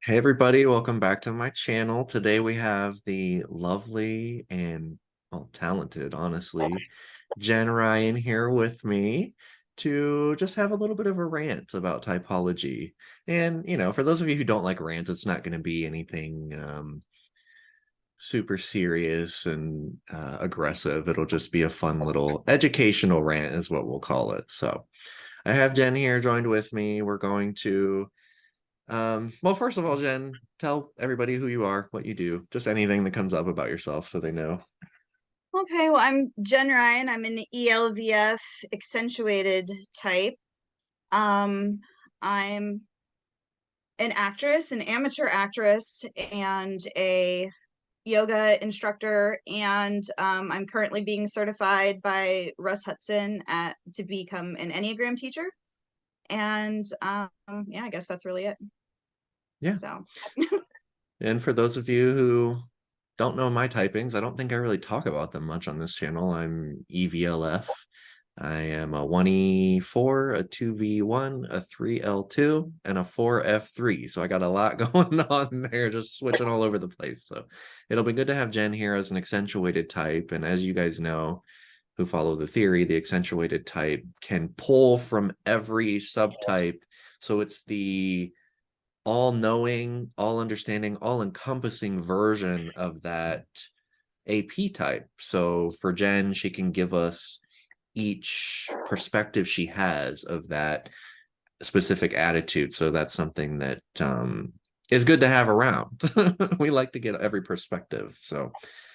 Hey everybody, welcome back to my channel. Today we have the lovely and talented, honestly, Jenn Ryan here with me to just have a little bit of a rant about typology. And, for those of you who don't like rants, it's not going to be anything super serious and aggressive. It'll just be a fun little educational rant is what we'll call it. So I have Jenn here joined with me. We're going to well, first of all, Jenn, tell everybody who you are, what you do, just anything that comes up about yourself so they know. Okay, well, I'm Jenn Ryan. I'm an ELVF accentuated type. I'm an actress, an amateur actress, and a yoga instructor. And I'm currently being certified by Russ Hudson to become an Enneagram teacher. And yeah, I guess that's really it. Yeah. So, And for those of you who don't know my typings, I don't think I really talk about them much on this channel. I'm EVLF. I am a 1E4, a 2V1, a 3L2, and a 4F3. So I got a lot going on there, just switching all over the place. So it'll be good to have Jenn here as an accentuated type. And as you guys know, who follow the theory, the accentuated type can pull from every subtype. So it's the all-knowing, all-understanding, all-encompassing version of that AP type. So for Jenn, she can give us each perspective she has of that specific attitude. So that's something that is good to have around. We like to get every perspective. So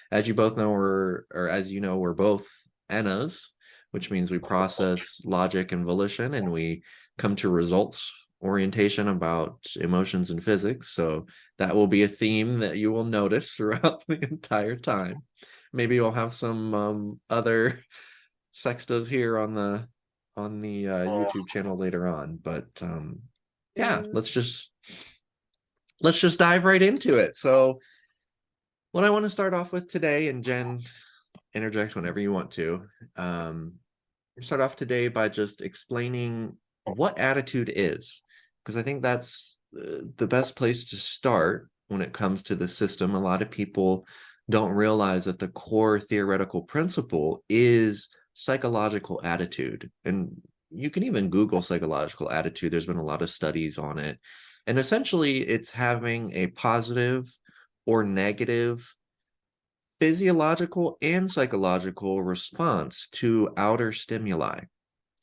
as you both know, or as you know, we're both Ennas, which means we process logic and volition, and we come to results orientation about emotions and physics. So that will be a theme that you will notice throughout the entire time. Maybe we'll have some other sextas here on the YouTube channel later on, but yeah, let's just dive right into it. So what I want to start off with today, and Jenn, interject whenever you want to. Start off today by just explaining what attitude is, because I think that's the best place to start when it comes to the system. A lot of people don't realize that the core theoretical principle is psychological attitude. And you can even Google psychological attitude. There's been a lot of studies on it. And essentially, it's having a positive or negative physiological and psychological response to outer stimuli.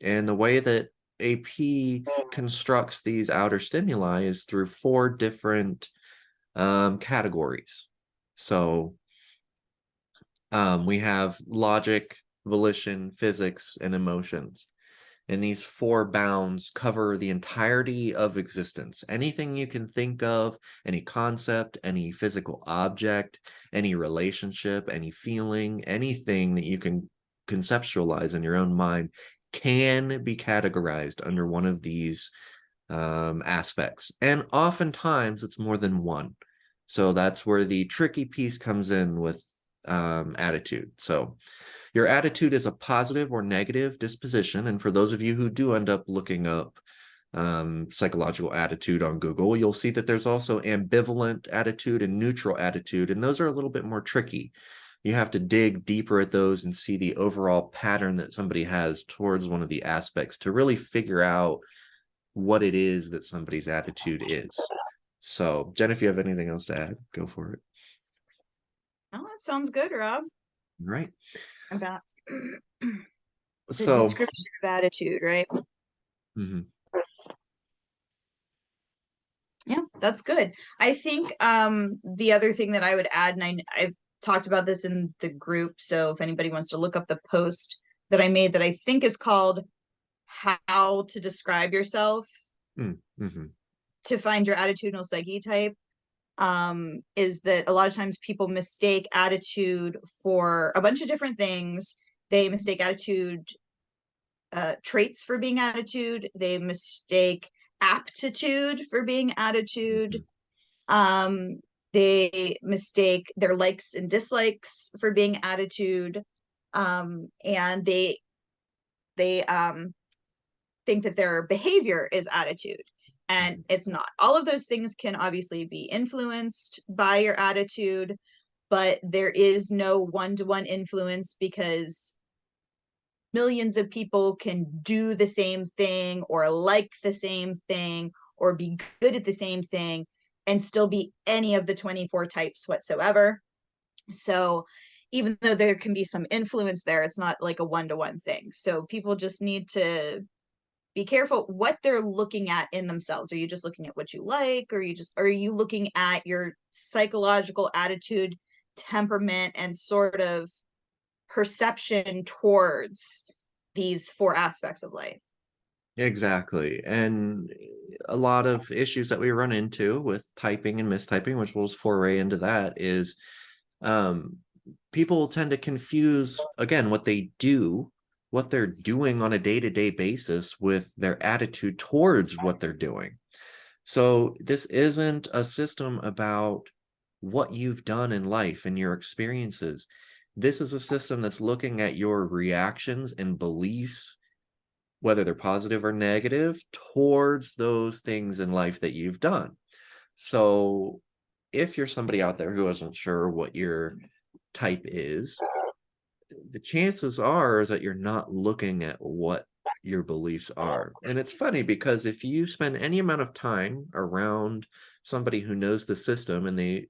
And the way that AP constructs these outer stimuli is through four different categories. So we have logic, volition, physics, and emotions. And these four bounds cover the entirety of existence. Anything you can think of, any concept, any physical object, any relationship, any feeling, anything that you can conceptualize in your own mind can be categorized under one of these aspects. And oftentimes it's more than one. So that's where the tricky piece comes in with attitude. So your attitude is a positive or negative disposition. And for those of you who do end up looking up psychological attitude on Google, you'll see that there's also ambivalent attitude and neutral attitude. And those are a little bit more tricky. You have to dig deeper at those and see the overall pattern that somebody has towards one of the aspects to really figure out what it is that somebody's attitude is. So, Jenn, if you have anything else to add, go for it. oh, that sounds good, Rob. Right. About the So, description of attitude, right? mhm. Yeah, that's good. I think the other thing that I would add, and I've talked about this in the group, so if anybody wants to look up the post that I made that I think is called How to Describe Yourself Mm-hmm. to Find Your Attitudinal Psyche Type, is that a lot of times people mistake attitude for a bunch of different things. They mistake attitude traits for being attitude. They mistake aptitude for being attitude. Mm-hmm. Um, they mistake their likes and dislikes for being attitude. And they think that their behavior is attitude. and it's not. All of those things can obviously be influenced by your attitude, but there is no one-to-one influence, because millions of people can do the same thing or like the same thing or be good at the same thing and still be any of the 24 types whatsoever. So even though there can be some influence there, it's not like a one-to-one thing. So people just need to be careful what they're looking at in themselves. Are you just looking at what you like, or are you looking at your psychological attitude, temperament, and sort of perception towards these four aspects of life? Exactly. And a lot of issues that we run into with typing and mistyping, which we'll foray into that, is um, people tend to confuse, again, what they're doing on a day-to-day basis with their attitude towards what they're doing. So this isn't a system about what you've done in life and your experiences. This is a system that's looking at your reactions and beliefs, whether they're positive or negative, towards those things in life that you've done. So if you're somebody out there who isn't sure what your type is, the chances are that you're not looking at what your beliefs are. And it's funny because if you spend any amount of time around somebody who knows the system and they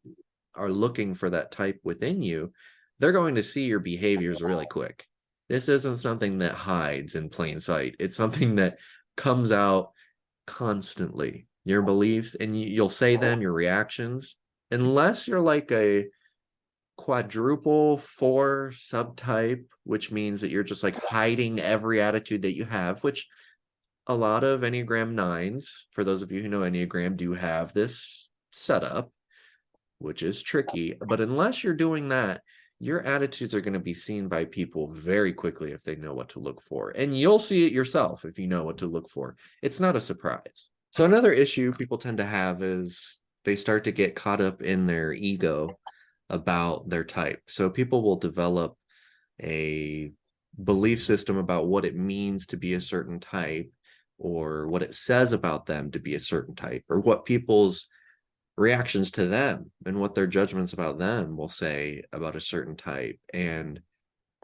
are looking for that type within you, they're going to see your behaviors really quick. This isn't something that hides in plain sight. It's something that comes out constantly. Your beliefs, and you'll say them, your reactions, unless you're like a quadruple 4 subtype, which means that you're just like hiding every attitude that you have, which a lot of Enneagram 9s, for those of you who know Enneagram, do have this setup, which is tricky. But unless you're doing that, your attitudes are going to be seen by people very quickly if they know what to look for. And you'll see it yourself if you know what to look for. It's not a surprise. So another issue people tend to have is they start to get caught up in their ego about their type. So people will develop a belief system about what it means to be a certain type, or what it says about them to be a certain type, or what people's reactions to them and what their judgments about them will say about a certain type. And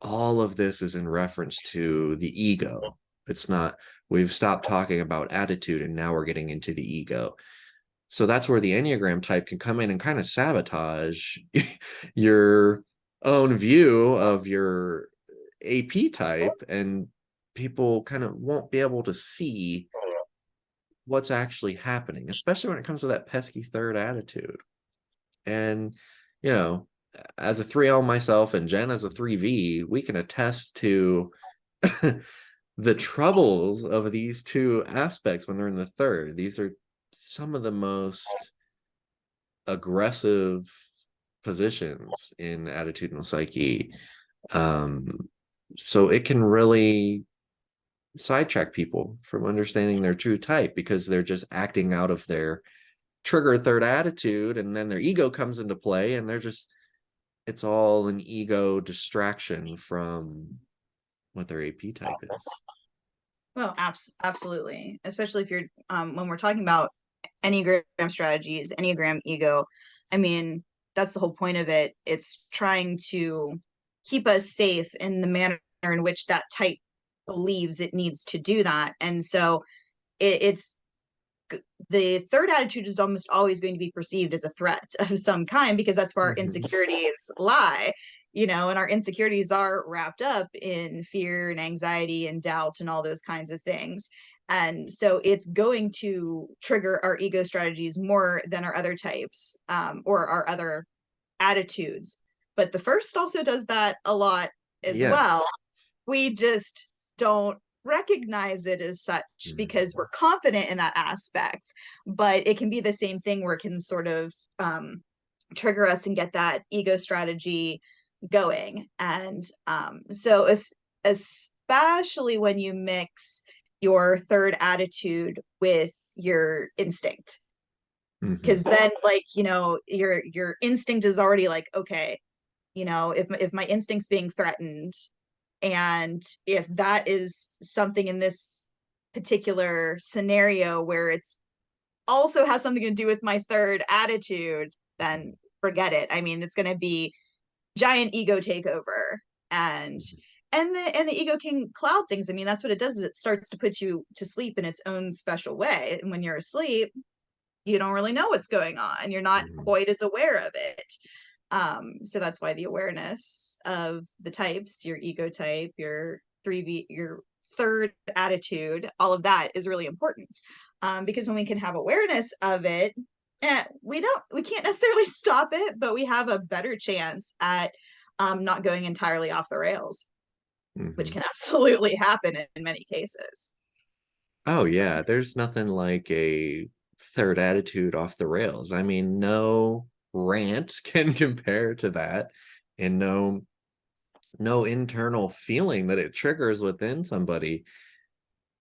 all of this is in reference to the ego. It's not, we've stopped talking about attitude and now we're getting into the ego. So that's where the Enneagram type can come in and kind of sabotage your own view of your AP type, and people kind of won't be able to see what's actually happening, especially when it comes to that pesky third attitude. And, you know, as a 3L myself and Jenn as a 3V, we can attest to the troubles of these two aspects when they're in the third. These are some of the most aggressive positions in attitudinal psyche. So it can really sidetrack people from understanding their true type because they're just acting out of their trigger third attitude, and then their ego comes into play, and they're just, it's all an ego distraction from what their AP type is. Well, absolutely. Especially if you're when we're talking about Enneagram strategies, Enneagram ego, I mean, that's the whole point of it. It's trying to keep us safe in the manner in which that type believes it needs to do that. And so it's the third attitude is almost always going to be perceived as a threat of some kind, because that's where our insecurities lie, and our insecurities are wrapped up in fear and anxiety and doubt and all those kinds of things. And so it's going to trigger our ego strategies more than our other types, or our other attitudes. But the first also does that a lot as Yeah. well. We just don't recognize it as such because we're confident in that aspect. But it can be the same thing where it can sort of trigger us and get that ego strategy going. And so especially when you mix your third attitude with your instinct, because then, like, your instinct is already like, okay, if my instinct's being threatened, and if that is something in this particular scenario where it's also has something to do with my third attitude, then forget it. I mean, it's going to be giant ego takeover, and the ego can cloud things. I mean, that's what it does, is it starts to put you to sleep in its own special way. And when you're asleep, you don't really know what's going on. You're not Mhm. quite as aware of it. So that's why the awareness of the types, your ego type, your 3V, your third attitude, all of that is really important. Because when we can have awareness of it, we can't necessarily stop it, but we have a better chance at not going entirely off the rails, which Mhm. can absolutely happen in many cases. Oh So yeah, there's nothing like a third attitude off the rails. I mean, no rant can compare to that, and no internal feeling that it triggers within somebody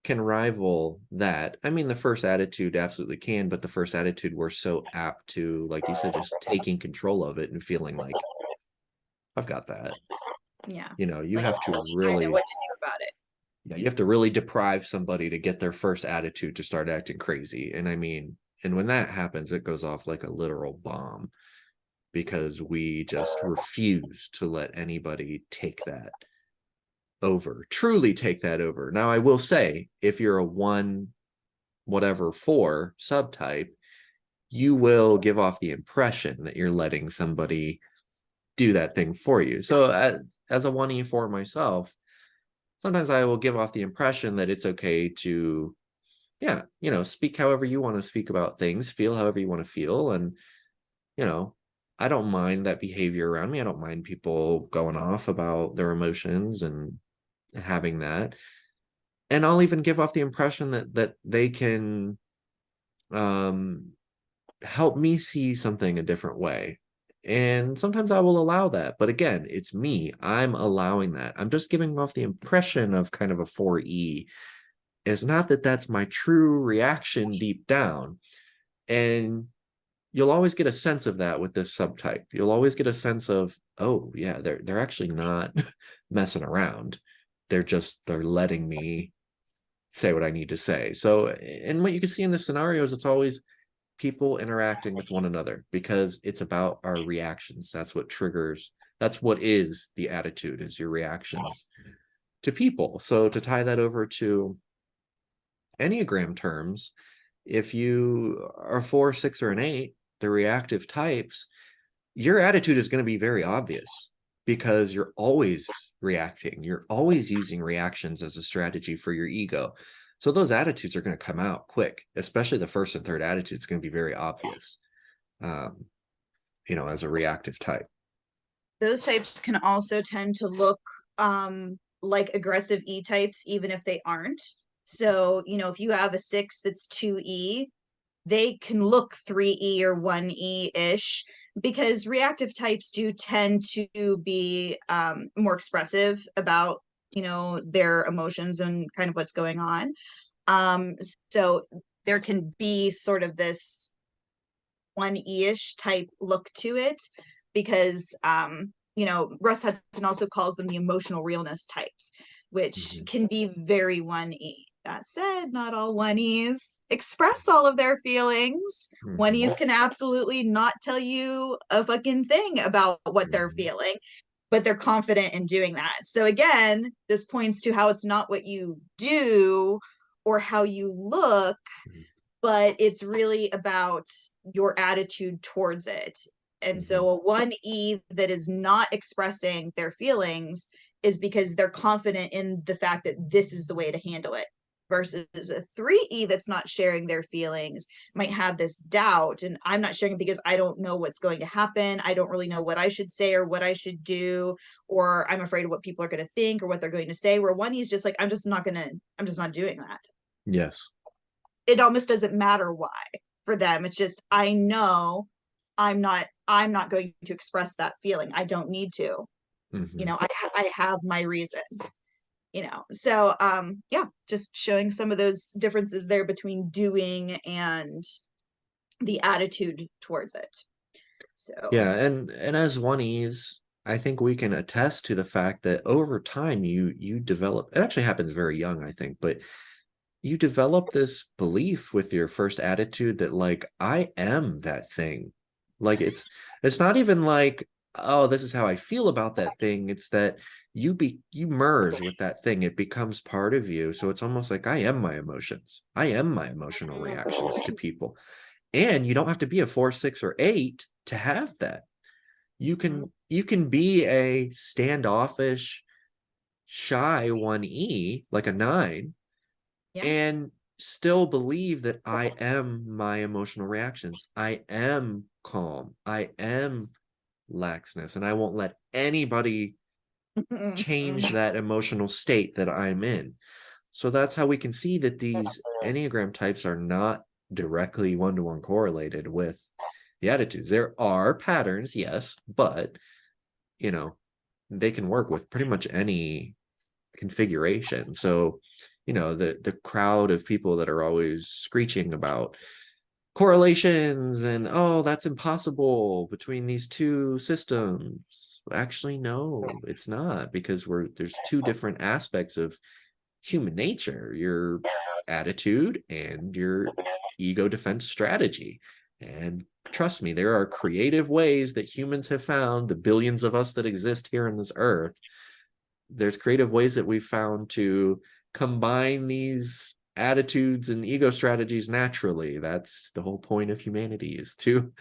can rival that. I mean, the first attitude absolutely can, but the first attitude we're so apt to, like you said, just taking control of it and feeling like I've got that. yeah, You like have to I know really, what to do about it. yeah, you have to really deprive somebody to get their first attitude to start acting crazy. And I mean, and when that happens, it goes off like a literal bomb because we just refuse to let anybody take that over, truly take that over. Now, I will say, if you're a one, whatever, four subtype, you will give off the impression that you're letting somebody do that thing for you. So, as a 1E4 myself, sometimes I will give off the impression that it's okay to, yeah, speak however you want to speak about things, feel however you want to feel. And, you know, I don't mind that behavior around me. I don't mind people going off about their emotions and having that. And I'll even give off the impression that they can um help me see something a different way. And sometimes I will allow that. But again, it's me. I'm allowing that. I'm just giving off the impression of kind of a 4E. It's not that that's my true reaction deep down. And you'll always get a sense of that with this subtype. You'll always get a sense of, oh yeah, they're actually not messing around. They're letting me say what I need to say. So, and what you can see in the scenarios, it's always people interacting with one another because it's about our reactions. That's what triggers, that's what is the attitude, is your reactions to people. So to tie that over to Enneagram terms, if you are 4, 6, or an 8, the reactive types, your attitude is going to be very obvious because you're always reacting. You're always using reactions as a strategy for your ego. So those attitudes are going to come out quick, especially the first and third attitude. It's going to be very obvious, um, as a reactive type. Those types can also tend to look like aggressive E types, even if they aren't. So, if you have a 6 that's 2E, they can look 3E or 1E ish, because reactive types do tend to be more expressive about, their emotions and kind of what's going on. Um, so there can be sort of this 1E-ish type look to it, because Russ Hudson also calls them the emotional realness types, which Mm-hmm. can be very 1E. That said, not all 1Es express all of their feelings. Mm-hmm. 1Es can absolutely not tell you a fucking thing about what they're Mm-hmm. feeling, but they're confident in doing that. So again, this points to how it's not what you do or how you look, but it's really about your attitude towards it. And Mm-hmm. so a 1E that is not expressing their feelings is because they're confident in the fact that this is the way to handle it. Versus a 3E that's not sharing their feelings might have this doubt. And I'm not sharing it because I don't know what's going to happen. I don't really know what I should say or what I should do, or I'm afraid of what people are going to think or what they're going to say. Where 1E is just like, I'm just not doing that. Yes. It almost doesn't matter why for them. It's just, I know I'm not going to express that feeling. I don't need to. Mm-hmm. I have my reasons. So yeah, just showing some of those differences there between doing and the attitude towards it. So Yeah, and as 1Es, I think we can attest to the fact that over time you develop. It actually happens very young, I think, but you develop this belief with your first attitude that like I am that thing. Like it's not even like, oh, this is how I feel about that thing. It's that you merge with that thing. It becomes part of you. So it's almost like I am my emotions. I am my emotional reactions to people. And you don't have to be a 4, 6, or 8 to have that. You can be a standoffish, shy 1E, like a 9, Yeah. and still believe that I am my emotional reactions. I am calm. I am laxness, and I won't let anybody change that emotional state that I'm in. So that's how we can see that these Enneagram types are not directly one-to-one correlated with the attitudes. There are patterns, yes, but you know, they can work with pretty much any configuration. So, the crowd of people that are always screeching about correlations and, oh, that's impossible between these two systems. Actually, no, it's not, because there's two different aspects of human nature, your attitude and your ego defense strategy. And trust me, there are creative ways that humans have found, the billions of us that exist here on this earth, there's creative ways that we've found to combine these attitudes and ego strategies naturally. That's the whole point of humanity, is to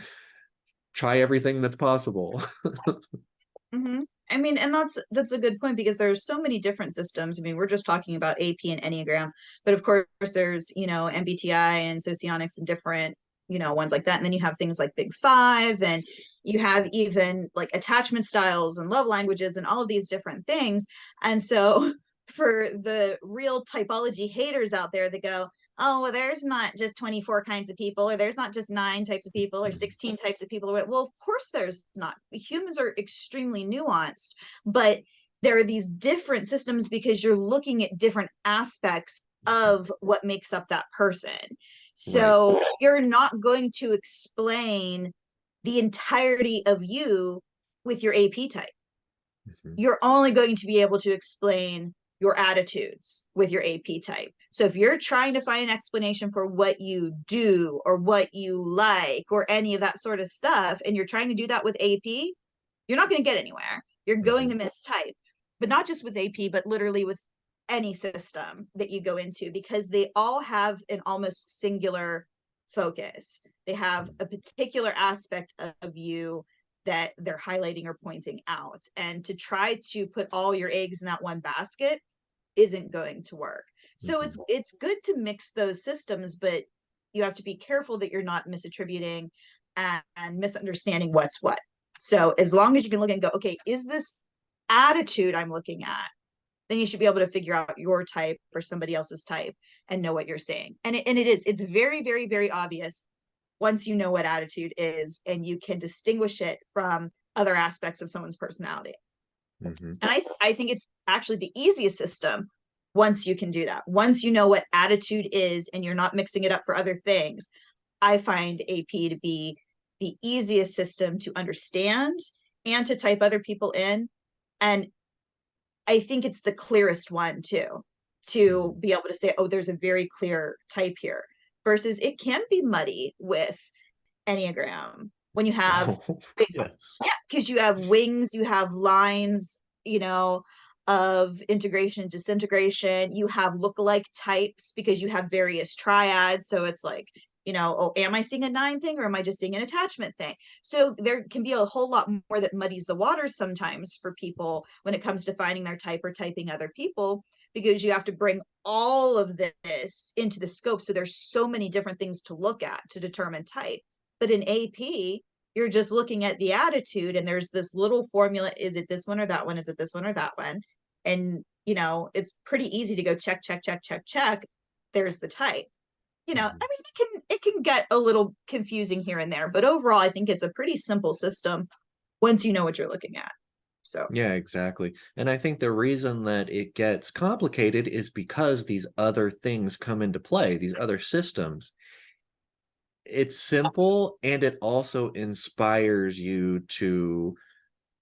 try everything that's possible. Hmm. I mean, and that's a good point because there's so many different systems. I mean, we're just talking about AP and Enneagram, but of course there's, MBTI and socionics and different, ones like that. And then you have things like Big Five, and you have even like attachment styles and love languages and all of these different things. And so for the real typology haters out there that go, oh, well, there's not just 24 kinds of people, or there's not just 9 types of people, or 16 types of people. Well, of course there's not. Humans are extremely nuanced, but there are these different systems because you're looking at different aspects of what makes up that person. Right. So you're not going to explain the entirety of you with your AP type. Mhm. You're only going to be able to explain your attitudes with your AP type. So if you're trying to find an explanation for what you do or what you like or any of that sort of stuff, and you're trying to do that with AP, you're not going to get anywhere. You're going to Mhm. mistype, but not just with AP, but literally with any system that you go into, because they all have an almost singular focus. They have a particular aspect of you that they're highlighting or pointing out. And to try to put all your eggs in that one basket isn't going to work. So Mhm. it's good to mix those systems, but you have to be careful that you're not misattributing and misunderstanding what's what. So as long as you can look and go, okay, is this attitude I'm looking at? Then you should be able to figure out your type or somebody else's type and know what you're saying. It's very, very, very obvious once you know what attitude is and you can distinguish it from other aspects of someone's personality. Mhm. And I think it's actually the easiest system once you can do that. Once you know what attitude is and you're not mixing it up for other things, I find AP to be the easiest system to understand and to type other people in. And I think it's the clearest one too, to Mhm. be able to say, oh, there's a very clear type here, versus it can be muddy with Enneagram when you have, Oh, yes. yeah, because you have wings, you have lines, of integration, disintegration. You have lookalike types because you have various triads. So it's like, oh, am I seeing a 9 thing or am I just seeing an attachment thing? So there can be a whole lot more that muddies the waters sometimes for people when it comes to finding their type or typing other people, because you have to bring all of this into the scope. So there's so many different things to look at to determine type. But in AP, you're just looking at the attitude and there's this little formula. Is it this one or that one? Is it this one or that one? And it's pretty easy to go check, check, check, check, check. There's the type. I Mhm. mean, it can get a little confusing here and there, but overall I think it's a pretty simple system once you know what you're looking at. So Yeah, exactly. And I think the reason that it gets complicated is because these other things come into play, these other systems. It's simple, and it also inspires you to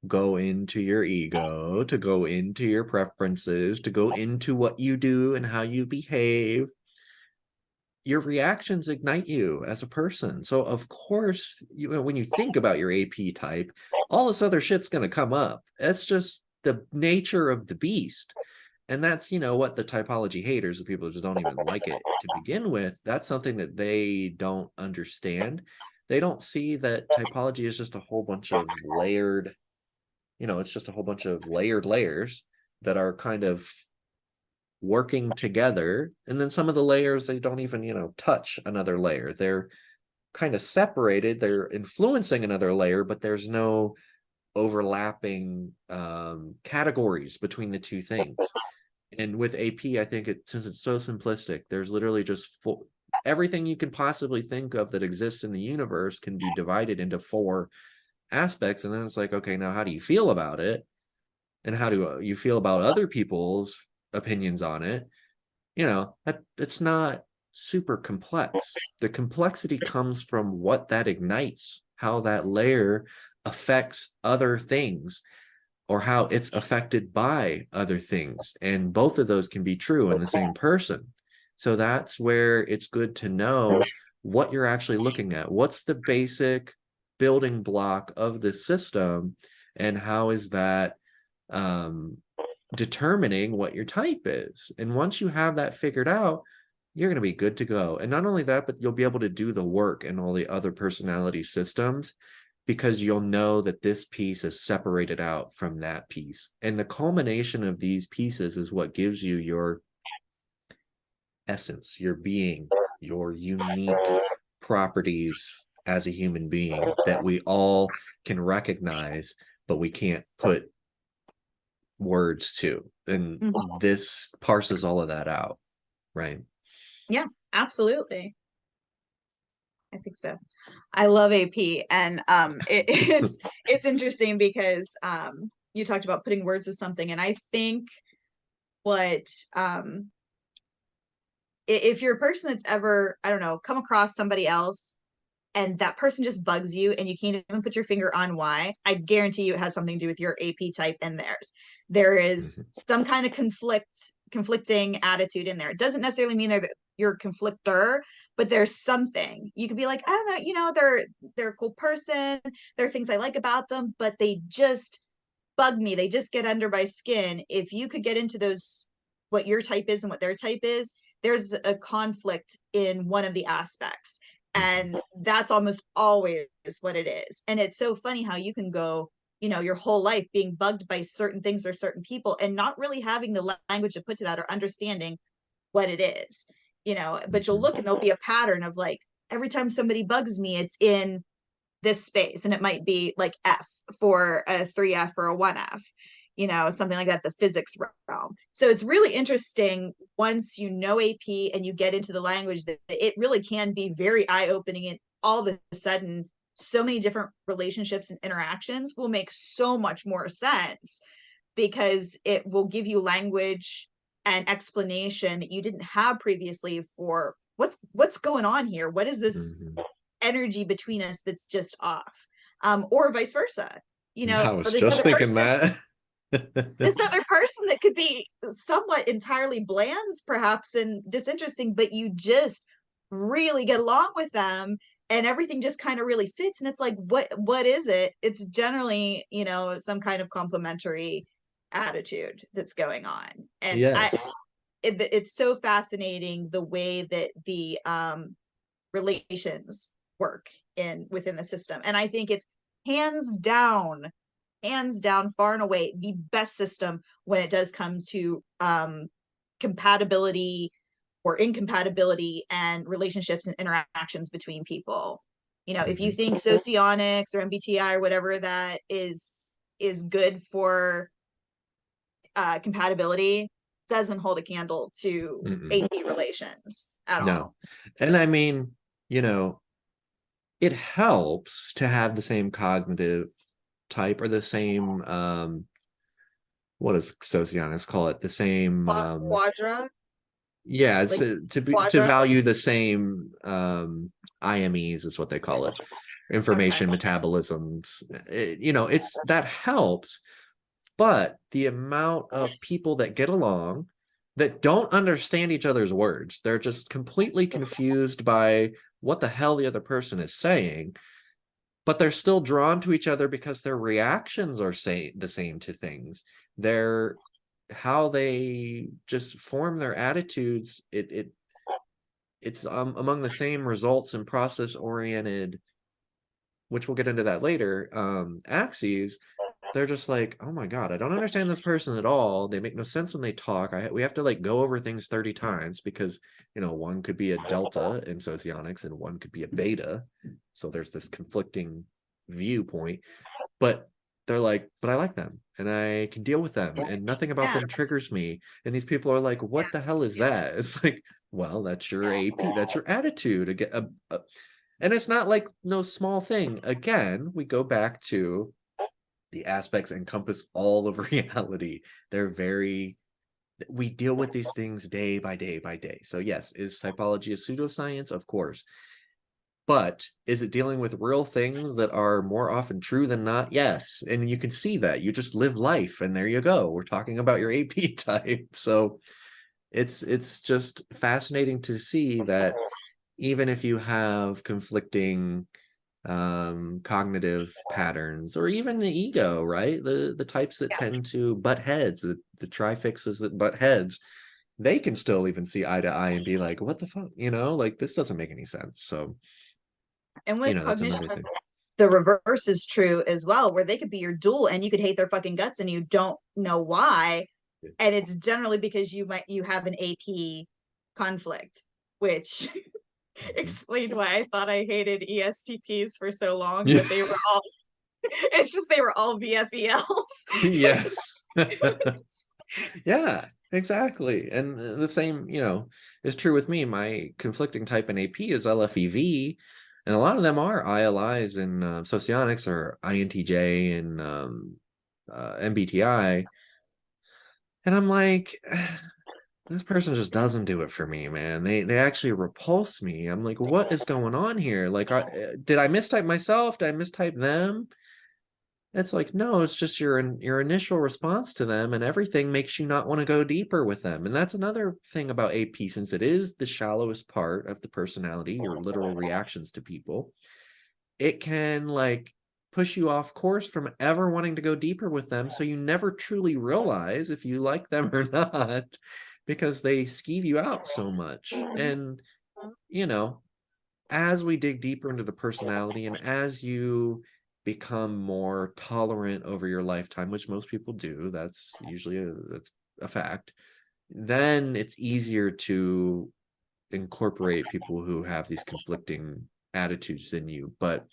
go into your ego, to go into your preferences, to go into what you do and how you behave. your reactions ignite you as a person. So of course, when you think about your AP type, all this other shit's going to come up. That's just the nature of the beast. And that's, what the typology haters, the people who just don't even like it to begin with, that's something that they don't understand. They don't see that typology is just a whole bunch of layered, it's just a whole bunch of layered layers that are kind of working together. And then some of the layers, they don't even, touch another layer. They're kind of separated. They're influencing another layer, but there's no overlapping categories between the two things. And with AP, I think since it's so simplistic, there's literally just everything you can possibly think of that exists in the universe can be divided into 4 aspects. And then it's like, okay, now how do you feel about it? And how do you feel about other people's opinions on it? It's not super complex. The complexity comes from what that ignites, how that layer affects other things, or how it's affected by other things. And both of those can be true in the same person. So that's where it's good to know what you're actually looking at. What's the basic building block of the system, and how is that determining what your type is? And once you have that figured out, you're going to be good to go. And not only that, but you'll be able to do the work in all the other personality systems, because you'll know that this piece is separated out from that piece. And the culmination of these pieces is what gives you your essence, your being, your unique properties as a human being that we all can recognize, but we can't put words to. And this parses all of that out, right? Yeah, absolutely. I think so. I love AP, and it's interesting because you talked about putting words to something, and I think what if you're a person that's ever, I don't know, come across somebody else and that person just bugs you and you can't even put your finger on why, I guarantee you it has something to do with your AP type and theirs. There is some kind of conflicting attitude in there. It doesn't necessarily mean you're a conflictor, but there's something. You could be like, I don't know, they're a cool person. There are things I like about them, but they just bug me. They just get under my skin. If you could get into those, what your type is and what their type is, there's a conflict in one of the aspects. And that's almost always what it is. And it's so funny how you can go, your whole life being bugged by certain things or certain people and not really having the language to put to that or understanding what it is, but you'll look and there'll be a pattern of like, every time somebody bugs me, it's in this space. And it might be like F for a 3F or a 1F, something like that, the physics realm. So it's really interesting once you know AP and you get into the language, that it really can be very eye-opening. And all of a sudden, so many different relationships and interactions will make so much more sense, because it will give you language and explanation that you didn't have previously for what's going on here. What is this energy between us that's just off? Or vice versa. I was just thinking that. This other person that could be somewhat entirely bland, perhaps, and disinteresting, but you just really get along with them and everything just kind of really fits. And it's like, what is it? It's generally, some kind of complementary attitude that's going on. And yes. It's so fascinating the way that the relations work within the system. And I think it's hands down, far and away, the best system when it does come to compatibility or incompatibility and relationships and interactions between people. If you think socionics or MBTI or whatever that is good for compatibility, doesn't hold a candle to AP relations at all. And I mean, it helps to have the same cognitive type, or the same what does socionics call it, the same quadra. Yeah, it's to value the same IMEs is what they call it, information metabolisms. It's that helps, but the amount of people that get along that don't understand each other's words. They're just completely confused by what the hell the other person is saying, but they're still drawn to each other because their reactions are the same to things. Their how they just form their attitudes, it's among the same results and process oriented, which we'll get into that later, axes. They're just like, oh my god, I don't understand this person at all. They make no sense when they talk. We have to like go over things 30 times because, you know, one could be a delta in socionics and one could be a beta, so there's this conflicting viewpoint. But they're like, but I like them and I can deal with them and nothing about Yeah. them triggers me. And these people are like, what the hell is that? It's like, well, that's your AP, that's your attitude. Again, and it's not like no small thing. Again, we go back to the aspects encompass all of reality. They're very, we deal with these things day by day by day. So yes, is typology a pseudoscience? Of course. But is it dealing with real things that are more often true than not? Yes. And you can see that. You just live life and there you go. We're talking about your AP type. So it's just fascinating to see that even if you have conflicting cognitive patterns or even the ego, right? The types that tend to butt heads, the trifixes that butt heads, they can still even see eye to eye and be like, what the fuck, you know, like this doesn't make any sense. So And you with know, that's cognition, another thing. the reverse is true as well, where they could be your dual and you could hate their fucking guts and you don't know why. And it's generally because you have an AP conflict, which Mhm. explained why I thought I hated ESTPs for so long, Yeah. but they were all it's just they were all VFELs. Yes. Yeah, exactly. And the same, you know, is true with me. My conflicting type in AP is LFEV, and a lot of them are ILIs in socionics or INTJ and MBTI. And I'm like, this person just doesn't do it for me, man. They actually repulse me. I'm like, what is going on here? Like, did I mistype myself? Did I mistype them? It's like, no, it's just your initial response to them, and everything makes you not want to go deeper with them. And that's another thing about AP, since it is the shallowest part of the personality, your literal reactions to people, it can like push you off course from ever wanting to go deeper with them. So you never truly realize if you like them or not, because they skeeve you out so much. And, you know, as we dig deeper into the personality and as you become more tolerant over your lifetime, which most people do, that's a fact, then it's easier to incorporate people who have these conflicting attitudes than you. But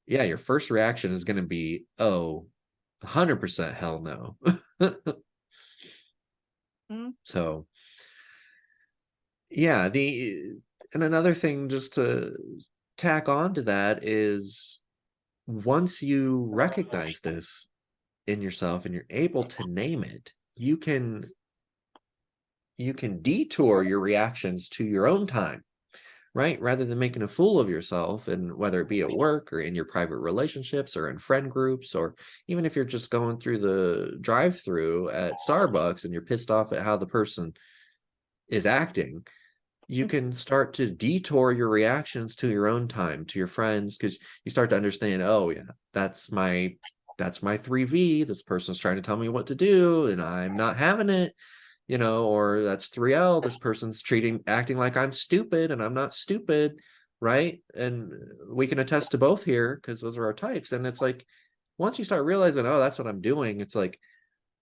yeah, your first reaction is going to be, oh, 100% hell no. So yeah, the and another thing just to tack on to that is once you recognize this in yourself and you're able to name it, you can detour your reactions to your own time, right? Rather than making a fool of yourself, and whether it be at work or in your private relationships or in friend groups, or even if you're just going through the drive-through at Starbucks and you're pissed off at how the person is acting, you can start to detour your reactions to your own time, to your friends, because you start to understand, oh yeah, that's my 3V. This person's trying to tell me what to do and I'm not having it, you know, or that's 3L. This person's acting like I'm stupid and I'm not stupid, right? And we can attest to both here because those are our types. And it's like once you start realizing, oh, that's what I'm doing, it's like,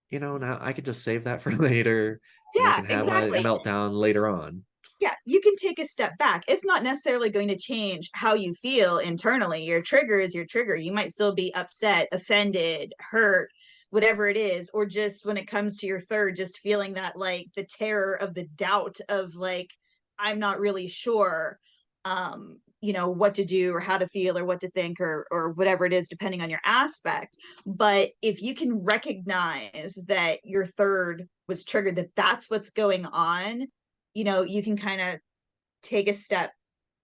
you know, now I could just save that for later and I Yeah, can have my exactly. meltdown later on. Yeah, you can take a step back. It's not necessarily going to change how you feel internally. Your trigger is your trigger. You might still be upset, offended, hurt, whatever it is, or just when it comes to your third, just feeling that like the terror of the doubt of like, I'm not really sure, what to do or how to feel or what to think or whatever it is, depending on your aspect. But if you can recognize that your third was triggered, that that's what's going on, you can kind of take a step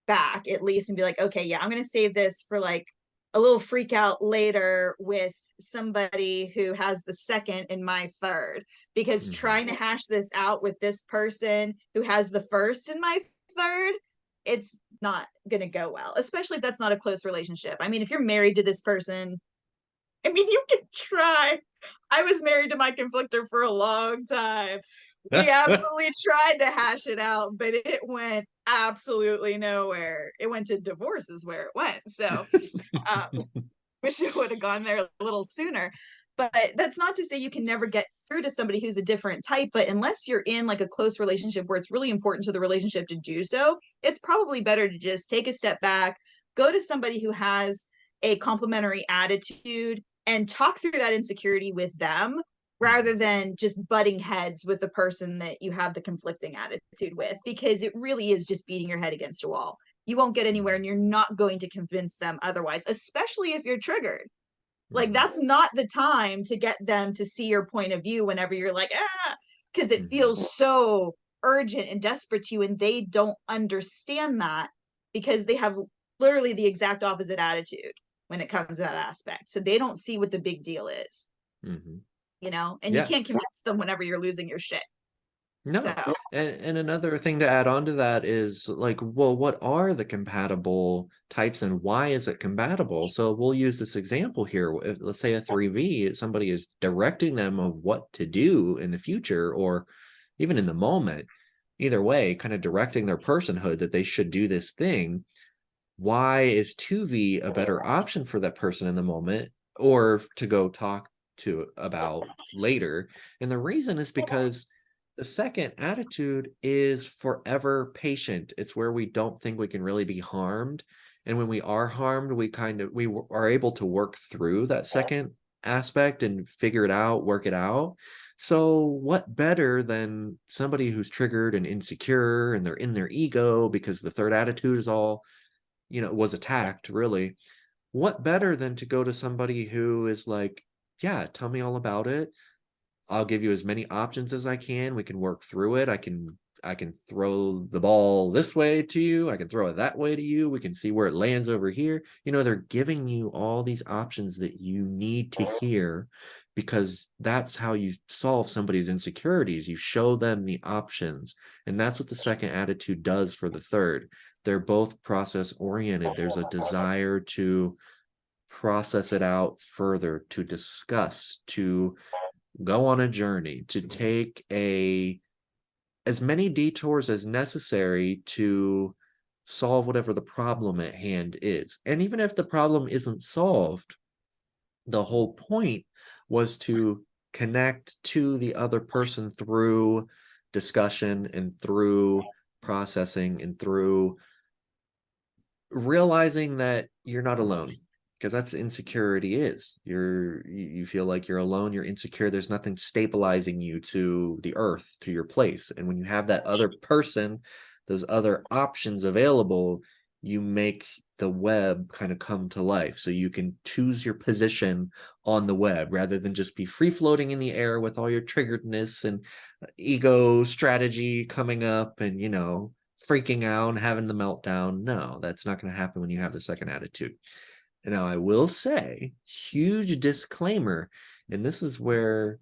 back at least and be like, okay, yeah, I'm going to save this for like a little freak out later with somebody who has the second in my third, because trying to hash this out with this person who has the first in my third, it's not going to go well, especially if that's not a close relationship. I mean, if you're married to this person, I mean, you can try. I was married to my conflictor for a long time. We absolutely tried to hash it out, but it went absolutely nowhere. It went to divorce, is where it went. So, wish it would have gone there a little sooner. But that's not to say you can never get through to somebody who's a different type. But unless you're in like a close relationship where it's really important to the relationship to do so, it's probably better to just take a step back, go to somebody who has a complementary attitude, and talk through that insecurity with them rather than just butting heads with the person that you have the conflicting attitude with, because it really is just beating your head against a wall. You won't get anywhere and you're not going to convince them otherwise, especially if you're triggered. Like, that's not the time to get them to see your point of view whenever you're like, because it feels so urgent and desperate to you, and they don't understand that because they have literally the exact opposite attitude when it comes to that aspect. So they don't see what the big deal is, you know, and you Yeah. can't convince them whenever you're losing your shit. So No. And another thing to add on to that is like, well, what are the compatible types and why is it compatible? So we'll use this example here. Let's say a 3V, somebody is directing them of what to do in the future or even in the moment. Either way, kind of directing their personhood that they should do this thing. Why is 2V a better option for that person in the moment or to go talk to about later? And the reason is because the second attitude is forever patient. It's where we don't think we can really be harmed. And when we are harmed, we are able to work through that second aspect and figure it out, work it out. So what better than somebody who's triggered and insecure and they're in their ego because the third attitude is all, was attacked, really. What better than to go to somebody who is like, yeah, tell me all about it. I'll give you as many options as I can. We can work through it. I can throw the ball this way to you. I can throw it that way to you. We can see where it lands over here. They're giving you all these options that you need to hear because that's how you solve somebody's insecurities. You show them the options. And that's what the second attitude does for the third. They're both process oriented. There's a desire to process it out further, to discuss, to go on a journey, to take as many detours as necessary to solve whatever the problem at hand is. And even if the problem isn't solved, the whole point was to connect to the other person through discussion and through processing and through realizing that you're not alone, because that's insecurity is. You feel like you're alone, you're insecure, there's nothing stabilizing you to the earth, to your place. And when you have that other person, those other options available, you make the web kind of come to life. So you can choose your position on the web rather than just be free floating in the air with all your triggeredness and ego strategy coming up and freaking out and having the meltdown. No, that's not going to happen when you have the second attitude. And now I will say, huge disclaimer, and this is where,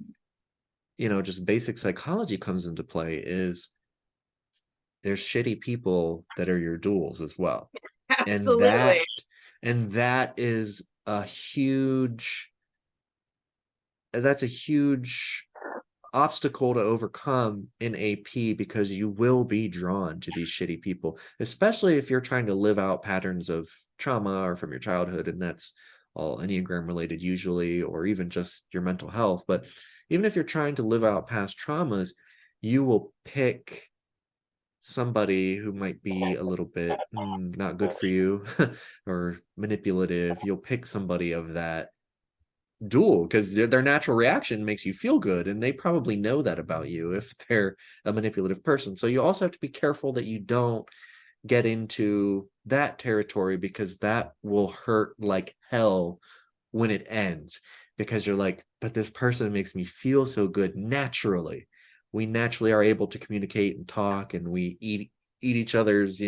just basic psychology comes into play, is there's shitty people that are your duals as well. And absolutely. that is that's a huge obstacle to overcome in AP, because you will be drawn to these shitty people, especially if you're trying to live out patterns of trauma or from your childhood, and that's all Enneagram related usually, or even just your mental health. But even if you're trying to live out past traumas, you will pick somebody who might be a little bit not good for you or manipulative. You'll pick somebody of that dual because their natural reaction makes you feel good, and they probably know that about you if they're a manipulative person. So you also have to be careful that you don't get into that territory, because that will hurt like hell when it ends, because you're like, but this person makes me feel so good naturally. We naturally are able to communicate and talk, and we eat each other's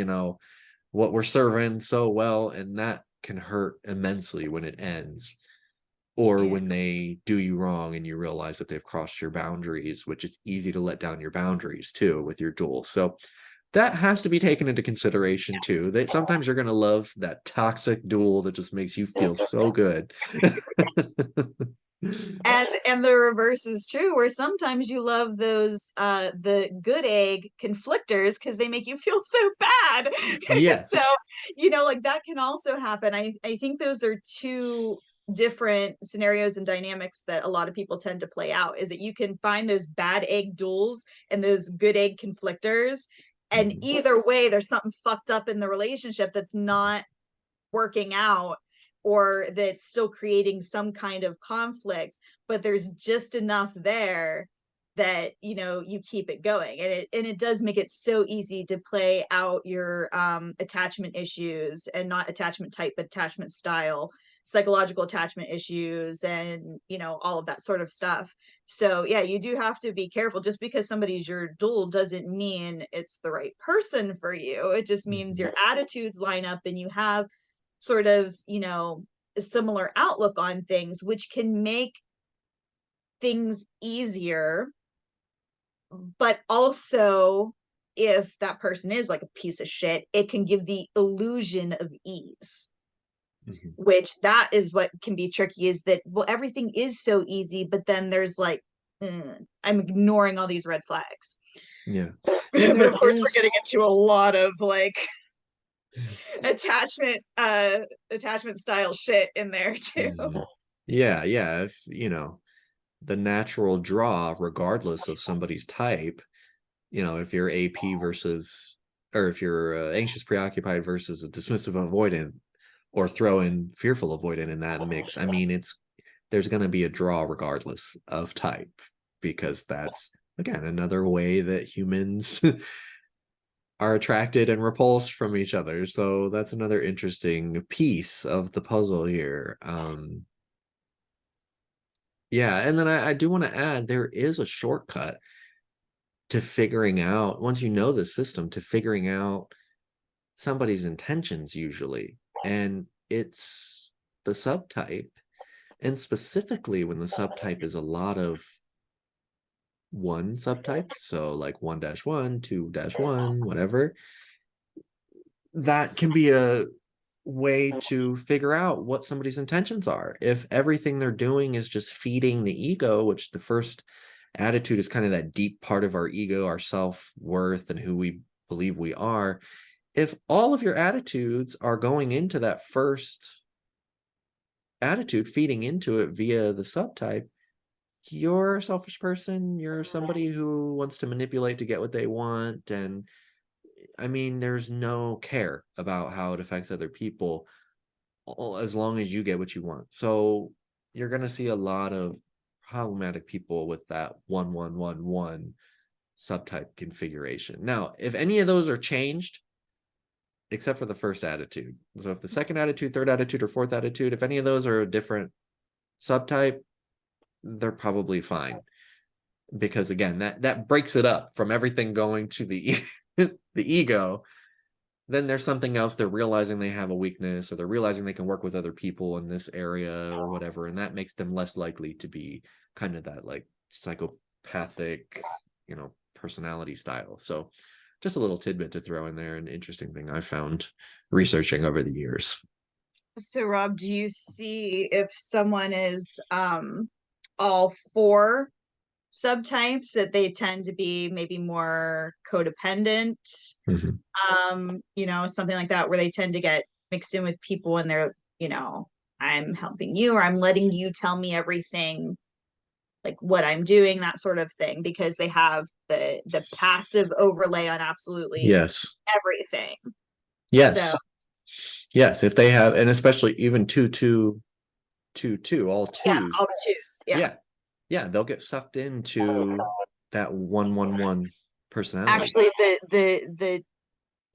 what we're serving so well, and can hurt immensely when it ends, or Yeah. when they do you wrong and you realize that they've crossed your boundaries, which it's easy to let down your boundaries too with your dual. So that has to be taken into consideration too. That sometimes you're going to love that toxic dual that just makes you feel so good. And the reverse is true, where sometimes you love those the good egg conflictors because they make you feel so bad. So, Yes. like that can also happen. I think those are two different scenarios and dynamics that a lot of people tend to play out, is that you can find those bad egg duels and those good egg conflictors, and Mhm. either way there's something fucked up in the relationship that's not working out, or that's still creating some kind of conflict, but there's just enough there that you keep it going. And it does make it so easy to play out your attachment issues, and not attachment type but attachment style, psychological attachment issues, and all of that sort of stuff. So yeah, you do have to be careful. Just because somebody's your dual doesn't mean it's the right person for you. It just means Mhm. your attitudes line up and you have sort of a similar outlook on things, which can make things easier. But also, if that person is like a piece of shit, it can give the illusion of ease, Mhm. which that is what can be tricky, is that, well, everything is so easy, but then there's like, I'm ignoring all these red flags. Yeah. And But there of course we're getting is into a lot of like attachment attachment style shit in there too. Mhm. Yeah, yeah. If the natural draw, regardless of somebody's type, if you're AP versus, or if you're anxious preoccupied versus a dismissive avoidant, or throw in fearful avoidant in that mix, I mean, there's going to be a draw regardless of type, because that's, again, another way that humans are attracted and repulsed from each other. So that's another interesting piece of the puzzle here. Yeah, and then I do want to add, there is a shortcut to figuring out, once you know the system, to figuring out somebody's intentions usually. And it's the subtype. And specifically when the subtype is a lot of one subtypes, so like 1-1, 2-1, whatever, that can be a way to figure out what somebody's intentions are. If everything they're doing is just feeding the ego, which the first attitude is kind of that deep part of our ego, our self-worth, and who we believe we are. If all of your attitudes are going into that first attitude, feeding into it via the subtype, you're a selfish person. You're somebody who wants to manipulate to get what they want. And I mean, there's no care about how it affects other people, as long as you get what you want. So you're going to see a lot of problematic people with that 1-1-1-1 subtype configuration. Now, if any of those are changed, except for the first attitude, so if the second attitude, third attitude, or fourth attitude, if any of those are a different subtype, they're probably fine, because again, that breaks it up from everything going to the the ego. Then there's something else. They're realizing they have a weakness, or they're realizing they can work with other people in this area or whatever, and that makes them less likely to be kind of that like psychopathic, personality style. So just a little tidbit to throw in there, an interesting thing I found researching over the years. So Rob, do you see if someone is all four subtypes, that they tend to be maybe more codependent, Mhm. something like that, where they tend to get mixed in with people and they're, I'm helping you, or I'm letting you tell me everything, like what I'm doing, that sort of thing, because they have the passive overlay on absolutely Yes. everything. So Yes. Yes. If they have, and especially even 2-2-2-2, all yeah, twos. all the twos. Yeah. Yeah. Yeah. They'll get sucked into that 1-1-1 personality. Actually, the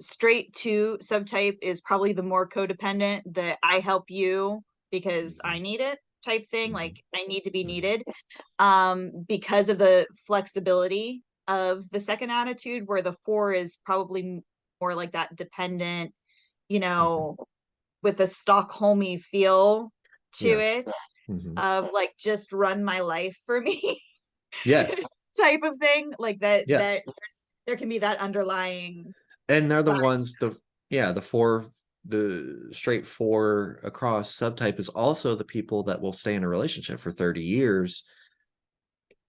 straight two subtype is probably the more codependent, the I help you because I Mhm. need it type thing, like Mhm. I need to be Mhm. needed, because of the flexibility of the second attitude, where the four is probably more like that dependent, you Mhm. know with a Stockholmy feel to Yes. it, Mhm. of like just run my life for me Yes. type of thing. Like that Yes. there can be that underlying And they're the vibe. ones, the four, the straight four across subtype is also the people that will stay in a relationship for 30 years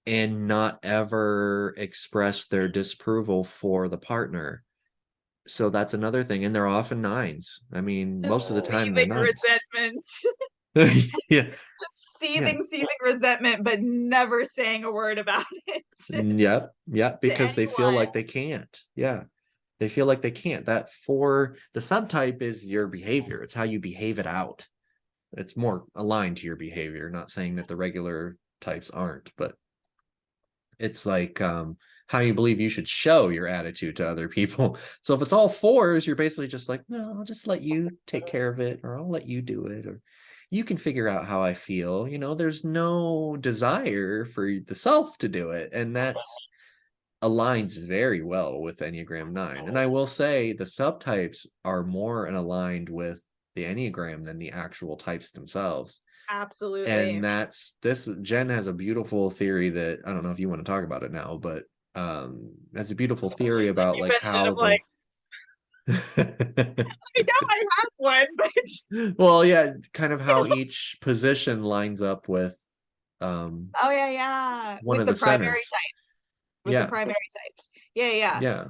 and not ever express their disapproval for the partner. So that's another thing. And they're often nines. I mean, Just most of the time they're seething nines. resentment. Yeah. Just Yeah. seething resentment, but never saying a word about it Yep. Yeah. to Because they feel anyone. like they can't. Yeah. They feel like they can't. That for the subtype is your behavior. It's how you behave it out. It's more aligned to your behavior. Not saying that the regular types aren't, but it's like how you believe you should show your attitude to other people. So if it's all fours, you're basically just like, no, I'll just let you take care of it, or I'll let you do it, or you can figure out how I feel. There's no desire for the self to do it. And that's aligns very well with Enneagram 9. And I will say the subtypes are more aligned with the Enneagram than the actual types themselves. Absolutely. And this Jenn has a beautiful theory that I don't know if you want to talk about it now, but has a beautiful theory Like about you like mentioned, I'm how like, the I know I have one, but well, yeah, kind of how each position lines up with um oh yeah, yeah. one With of the the primary centers. types. With the Yeah, primary types. Yeah, yeah. yeah.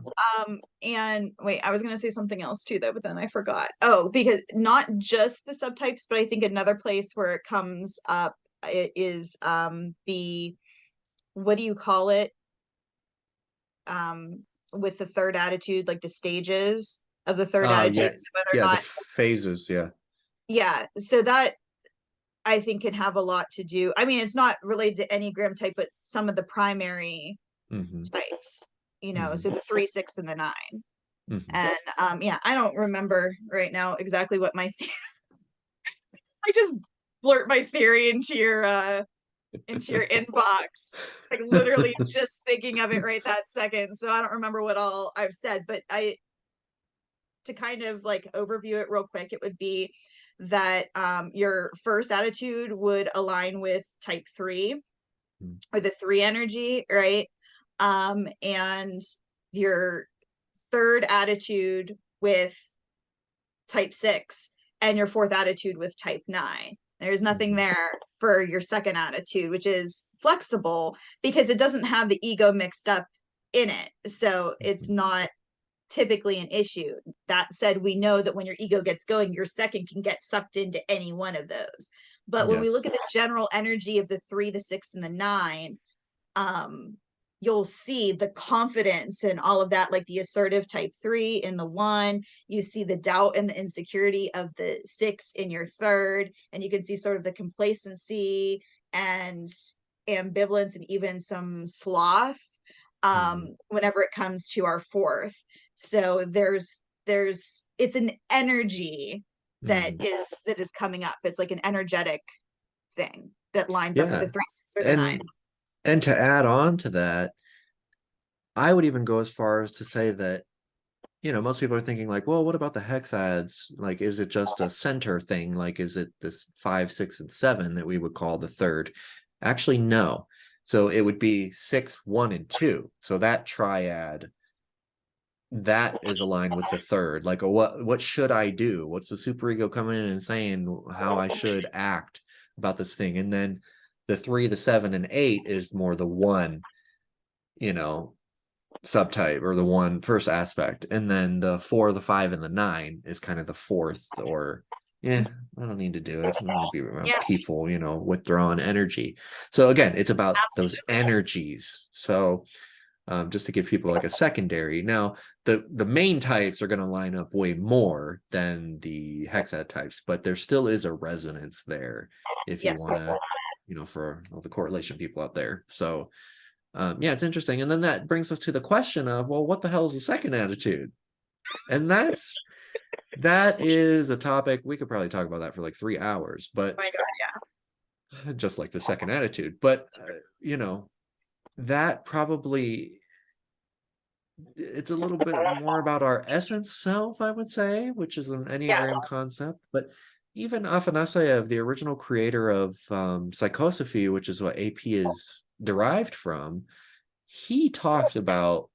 And wait, I was gonna say something else too, though, but then I forgot. Oh, because not just the subtypes, but I think another place where it comes up is the, what do you call it? With the third attitude, like the stages of the third Oh attitude. yeah, So whether or yeah, the not, phases, yeah. yeah, so that I think can have a lot to do. I mean, it's not related to Enneagram type, but some of the primary Hmm. types, Hmm. so the 3, 6, and the 9. Hmm. And yeah, I don't remember right now exactly what my I just blurt my theory into your inbox, like literally just thinking of it right that second. So I don't remember what all I've said, but I to kind of like overview it real quick, it would be that your first attitude would align with type 3 or the 3 energy, right? And your third attitude with type 6 and your fourth attitude with type 9. There's nothing Hmm. there for your second attitude, which is flexible because it doesn't have the ego mixed up in it. So it's Hmm. not typically an issue. That said, we know that when your ego gets going, your second can get sucked into any one of those. But when we Yes. look at the general energy of the 3, the 6, and the 9, um, you'll see the confidence and all of that, like the assertive type 3 in the 1. You see the doubt and the insecurity of the 6 in your third, and you can see sort of the complacency and ambivalence and even some sloth Hmm. whenever it comes to our fourth. So there's it's an energy Hmm. that is coming up. It's like an energetic thing that lines up with the Yeah. 3, 6, or the 9. And to add on to that, I would even go as far as to say that, most people are thinking like, well, what about the hexads? Like, is it just a center thing? Like, is it this 5, 6, and 7 that we would call the third? Actually, no. So it would be 6, 1, and 2. So that triad that is aligned with the third. Like, what should I do? What's the superego coming in and saying how I should act about this thing? And then the 3, the 7, and 8 is more the one, you know, subtype or the one first aspect, and then the 4, the 5, and the 9 is kind of the fourth. Or yeah, I don't need to do it, I don't need to be around Yeah, people, withdrawing energy. So again, it's about those absolutely. energies. So just to give people like a secondary. Now the main types are going to line up way more than the hexad types, but there still is a resonance there if you Yes. want to, for all the correlation people out there. So yeah, it's interesting. And then that brings us to the question of, well, what the hell is the second attitude? And that is a topic we could probably talk about that for like 3 hours, but Oh my God, just like the second attitude. But that probably it's a little bit more about our essence self, I would say, which is an Yeah. Enneagram concept. But even Afanasyev, the original creator of psychosophy, which is what AP is derived from, he talked about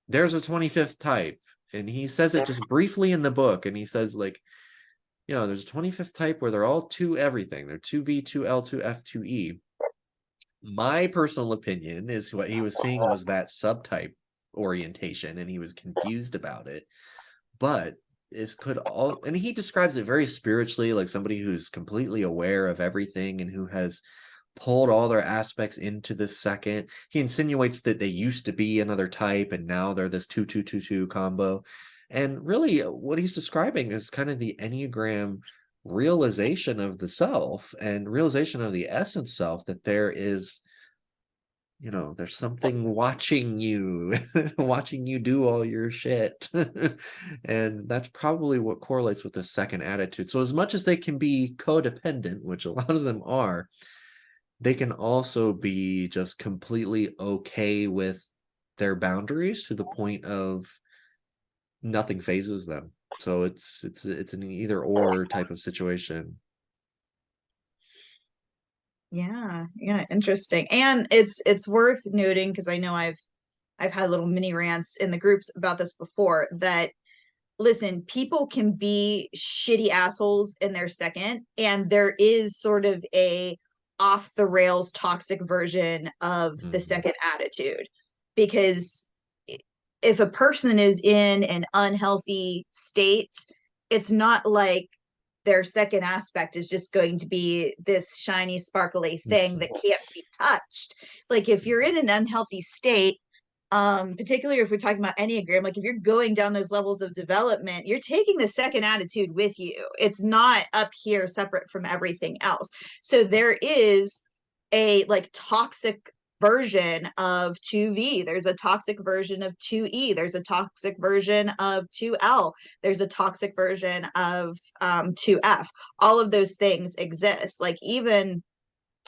there's a 25th type, and he says it just briefly in the book, and he says, like, there's a 25th type where they're all two everything. They're 2V, 2L, 2F, 2E. My personal opinion is what he was seeing was that subtype orientation, and he was confused about it. But this could all, and he describes it very spiritually, like somebody who's completely aware of everything and who has pulled all their aspects into the second. He insinuates that they used to be another type and now they're this 2 2 2 2 combo. And really, what he's describing is kind of the Enneagram realization of the self and realization of the essence self, that there is, there's something watching you, watching you do all your shit. And that's probably what correlates with the second attitude. So as much as they can be codependent, which a lot of them are, they can also be just completely okay with their boundaries to the point of nothing phases them. So it's an either or type of situation. Yeah, yeah, interesting. And it's worth noting, because I know I've had little mini rants in the groups about this before, that listen, people can be shitty assholes in their second, and there is sort of a off the rails toxic version of the Mhm. second attitude. Because if a person is in an unhealthy state, it's not like their second aspect is just going to be this shiny, sparkly thing that can't be touched. Like if you're in an unhealthy state, particularly if we're talking about Enneagram, like if you're going down those levels of development, you're taking the second attitude with you. It's not up here separate from everything else. So there is a like toxic version of 2V. There's a toxic version of 2E. There's a toxic version of 2L. There's a toxic version of 2F. All of those things exist. Like even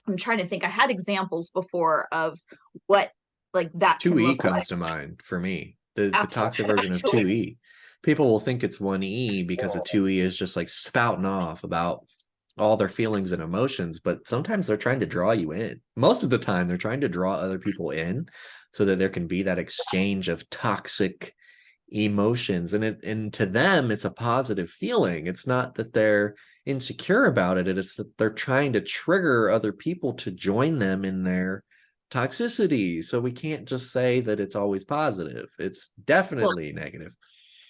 I'm trying to think, I had examples before of what like that can 2E look like. comes to mind for me. The toxic version of Absolutely. 2E. People will think it's 1E because a 2E is just like spouting off about all their feelings and emotions, but sometimes they're trying to draw you in. Most of the time, they're trying to draw other people in so that there can be that exchange of toxic emotions. And to them, it's a positive feeling. It's not that they're insecure about it, it's that they're trying to trigger other people to join them in their toxicity. So we can't just say that it's always positive. It's Well, definitely negative.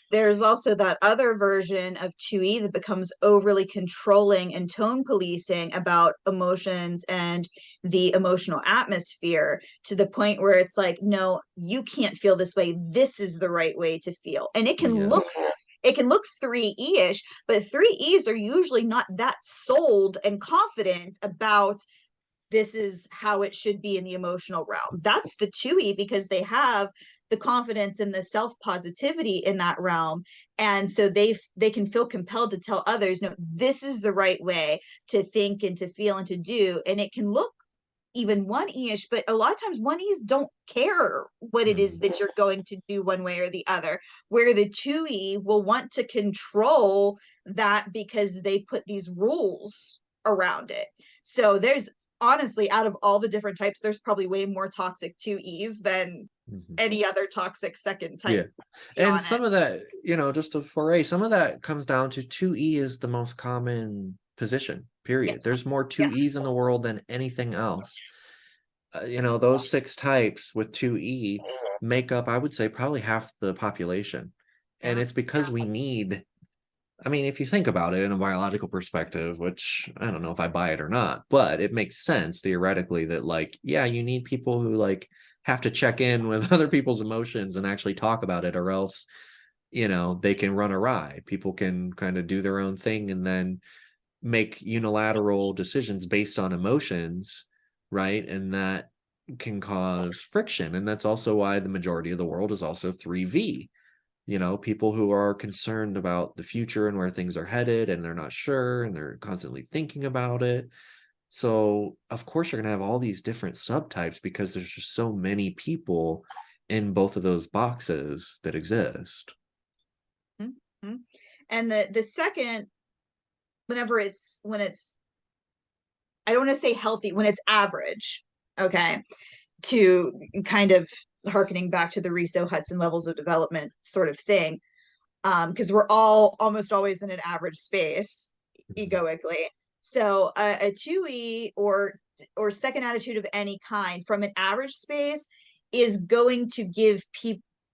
there's also that other version of 2E that becomes overly controlling and tone policing about emotions and the emotional atmosphere, to the point where it's like, no, you can't feel this way. This is the right way to feel. And Yes. it can look 3E-ish, but 3Es are usually not that sold and confident about this is how it should be in the emotional realm. That's the 2E, because they have the confidence and the self positivity in that realm, and so they can feel compelled to tell others, no, this is the right way to think and to feel and to do. And it can look even 1E-ish, but a lot of times 1Es don't care what it is Mhm. that you're going to do one way or the other, where the 2E will want to control that because they put these rules around it. So there's honestly, out of all the different types, there's probably way more toxic 2Es than Mhm. any other toxic second type, Yeah. to be And honest. some of that, just a foray, some of that comes down to 2E is the most common position, period. Yes. There's more Yeah. 2Es in the world than anything else. Those six types with 2E make up, I would say, probably half the population. And Yeah. it's because we need, I mean, if you think about it in a biological perspective, which I don't know if I buy it or not, but it makes sense theoretically that, like, yeah, you need people who like have to check in with other people's emotions and actually talk about it, or else, they can run awry. People can kind of do their own thing and then make unilateral decisions based on emotions, right? And that can cause friction. And that's also why the majority of the world is also 3V. People who are concerned about the future and where things are headed, and they're not sure, and they're constantly thinking about it. So, of course, you're going to have all these different subtypes because there's just so many people in both of those boxes that exist. Mm-hmm. And the second, when it's I don't want to say healthy, when it's average, okay, to kind of harkening back to the Riso-Hudson levels of development sort of thing, because we're all almost always in an average space egoically. So a 2E or second attitude of any kind from an average space is going to give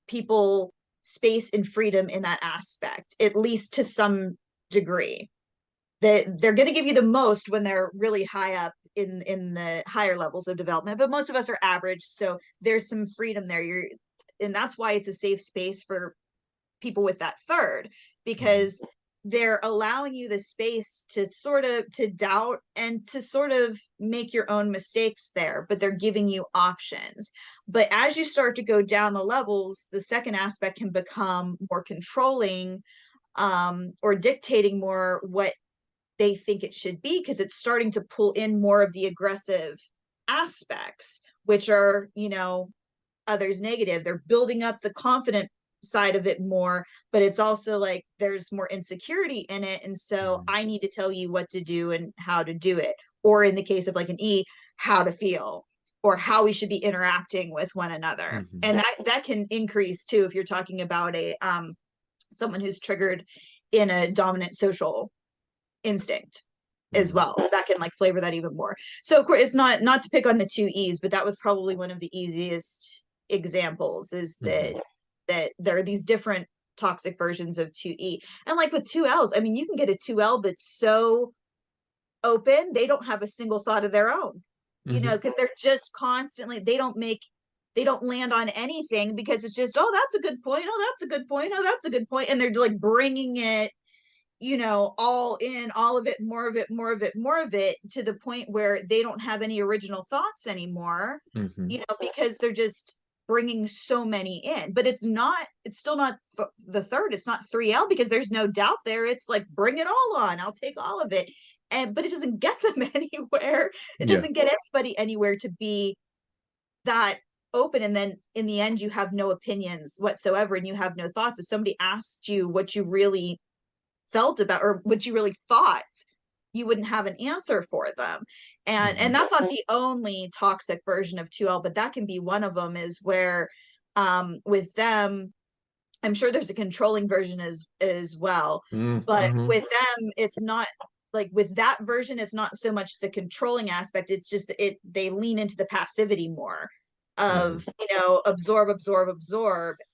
people space and freedom in that aspect, at least to some degree. That they're going to give you the most when they're really high up in the higher levels of development, but most of us are average, so there's some freedom there. And that's why it's a safe space for people with that third, because they're allowing you the space to sort of to doubt and to sort of make your own mistakes there, but they're giving you options. But as you start to go down the levels, the second aspect can become more controlling, or dictating more what they think it should be, because it's starting to pull in more of the aggressive aspects, which are, others negative. They're building up the confident side of it more, but it's also like there's more insecurity in it, and so I need to tell you what to do and how to do it, or in the case of like an E, how to feel or how we should be interacting with one another. And that can increase too if you're talking about a someone who's triggered in a dominant social instinct as well. That can like flavor that even more. So of course, it's not to pick on the two E's, but that was probably one of the easiest examples, is that there are these different toxic versions of 2E. And like with 2Ls, I mean, you can get a 2L that's so open, they don't have a single thought of their own, because they're just constantly, they don't land on anything, because it's just, oh, that's a good point. Oh, that's a good point. Oh, that's a good point. And they're like bringing it, all in, all of it, more of it, more of it, more of it, to the point where they don't have any original thoughts anymore, because they're just bringing so many in. But it's still not the third, it's not 3L, because there's no doubt there. It's like, bring it all on, I'll take all of it. But it doesn't get them anywhere. It doesn't get everybody anywhere to be that open. And then in the end, you have no opinions whatsoever, and you have no thoughts. If somebody asked you what you really felt about or what you really thought, you wouldn't have an answer for them. And that's not the only toxic version of 2L, but that can be one of them, is where with them, I'm sure there's a controlling version as well. But with them, it's not like, with that version, it's not so much the controlling aspect, it's just they lean into the passivity more of absorb,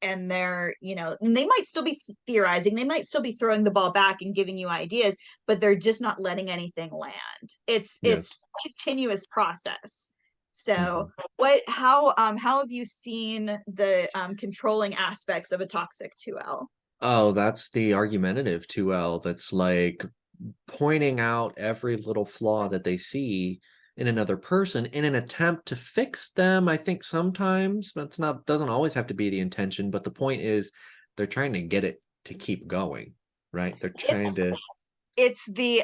and they're and they might still be theorizing, they might still be throwing the ball back and giving you ideas, but they're just not letting anything land. It's continuous process. So how have you seen the controlling aspects of a toxic 2L? Oh, that's the argumentative 2L, that's like pointing out every little flaw that they see in another person in an attempt to fix them. I think sometimes doesn't always have to be the intention, but the point is they're trying to get it to keep going, right? They're trying to. It's the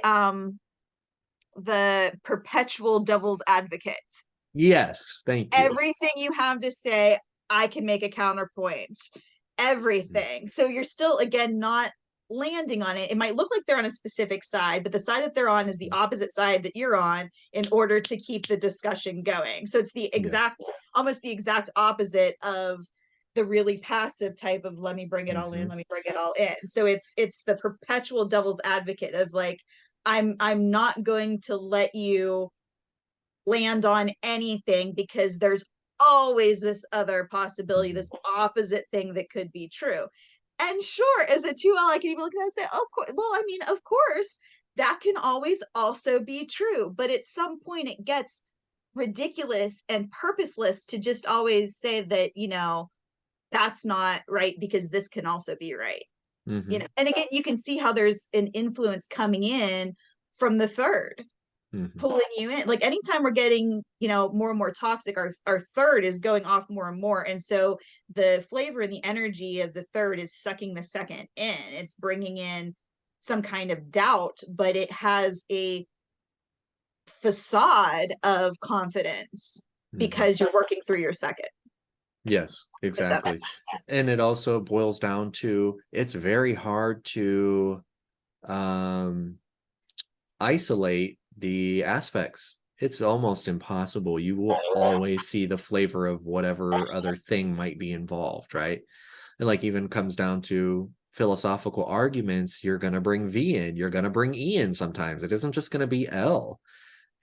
perpetual devil's advocate. Yes, thank you. Everything you have to say, I can make a counterpoint. Everything. So you're still, again, not landing on it. It might look like they're on a specific side, but the side that they're on is the opposite side that you're on, in order to keep the discussion going. So it's the exact, almost the exact opposite of the really passive type of, let me bring it all in, let me bring it all in. So it's the perpetual devil's advocate of like, I'm not going to let you land on anything, because there's always this other possibility, this opposite thing that could be true. And sure, as a 2L, I can even look at that and say, oh, well, I mean, of course, that can always also be true. But at some point, it gets ridiculous and purposeless to just always say that, that's not right, because this can also be right. And again, you can see how there's an influence coming in from the third, pulling you in. Like anytime we're getting more and more toxic, our third is going off more and more, and so the flavor and the energy of the third is sucking the second in. It's bringing in some kind of doubt, but it has a facade of confidence because you're working through your second. Yes, if that exactly. makes sense. And it also boils down to, it's very hard to isolate the aspects. It's almost impossible. You will always see the flavor of whatever other thing might be involved, right? And like even comes down to philosophical arguments, you're going to bring V in, you're going to bring E in sometimes. It isn't just going to be L.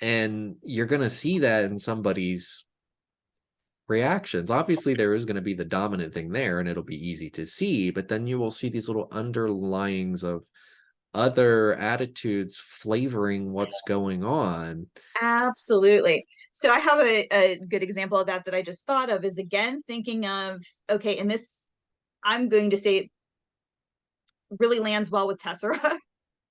And you're going to see that in somebody's reactions. Obviously, there is going to be the dominant thing there, and it'll be easy to see, but then you will see these little underlyings of other attitudes flavoring what's going on. Absolutely. So I have a good example of that I just thought of is, again, thinking of, okay, and this, I'm going to say, really lands well with Tessera.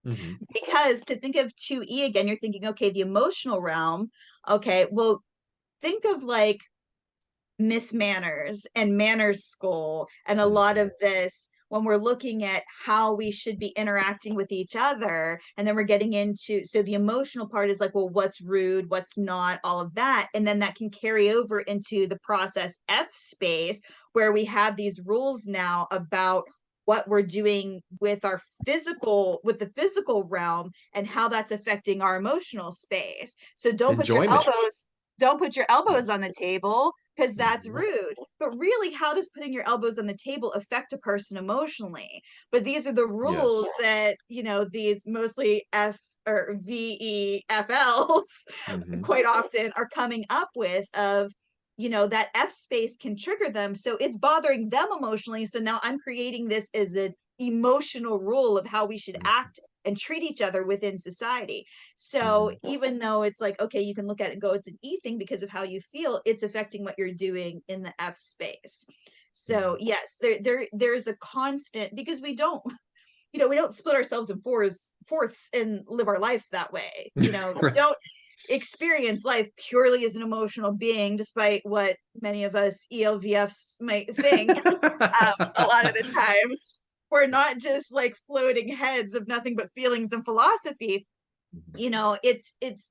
Mm-hmm. Because to think of 2E again, you're thinking, okay, the emotional realm. Okay, well, think of like Miss Manners and Manners School and a lot Mm-hmm. of this when we're looking at how we should be interacting with each other. And then we're getting into, so the emotional part is like, well, what's rude, what's not, all of that. And then that can carry over into the process F space, where we have these rules now about what we're doing with our physical, with the physical realm, and how that's affecting our emotional space. So Enjoyment. don't put your elbows Yes. on the table, because that's Mm-hmm. rude. But really, how does putting your elbows on the table affect a person emotionally? But these are the rules Yes. that, these mostly F or VEFLs Mm-hmm. quite often are coming up with, of, that F space can trigger them. So it's bothering them emotionally. So now I'm creating this as an emotional rule of how we should Mm-hmm. act and treat each other within society. So Mm-hmm. even though it's like, okay, you can look at it and go, it's an E thing because of how you feel, it's affecting what you're doing in the F space. So yes, there's a constant, because we don't split ourselves in fourths and live our lives that way. We Right. don't experience life purely as an emotional being, despite what many of us ELVFs might think. A lot of the times, we're not just like floating heads of nothing but feelings and philosophy. It's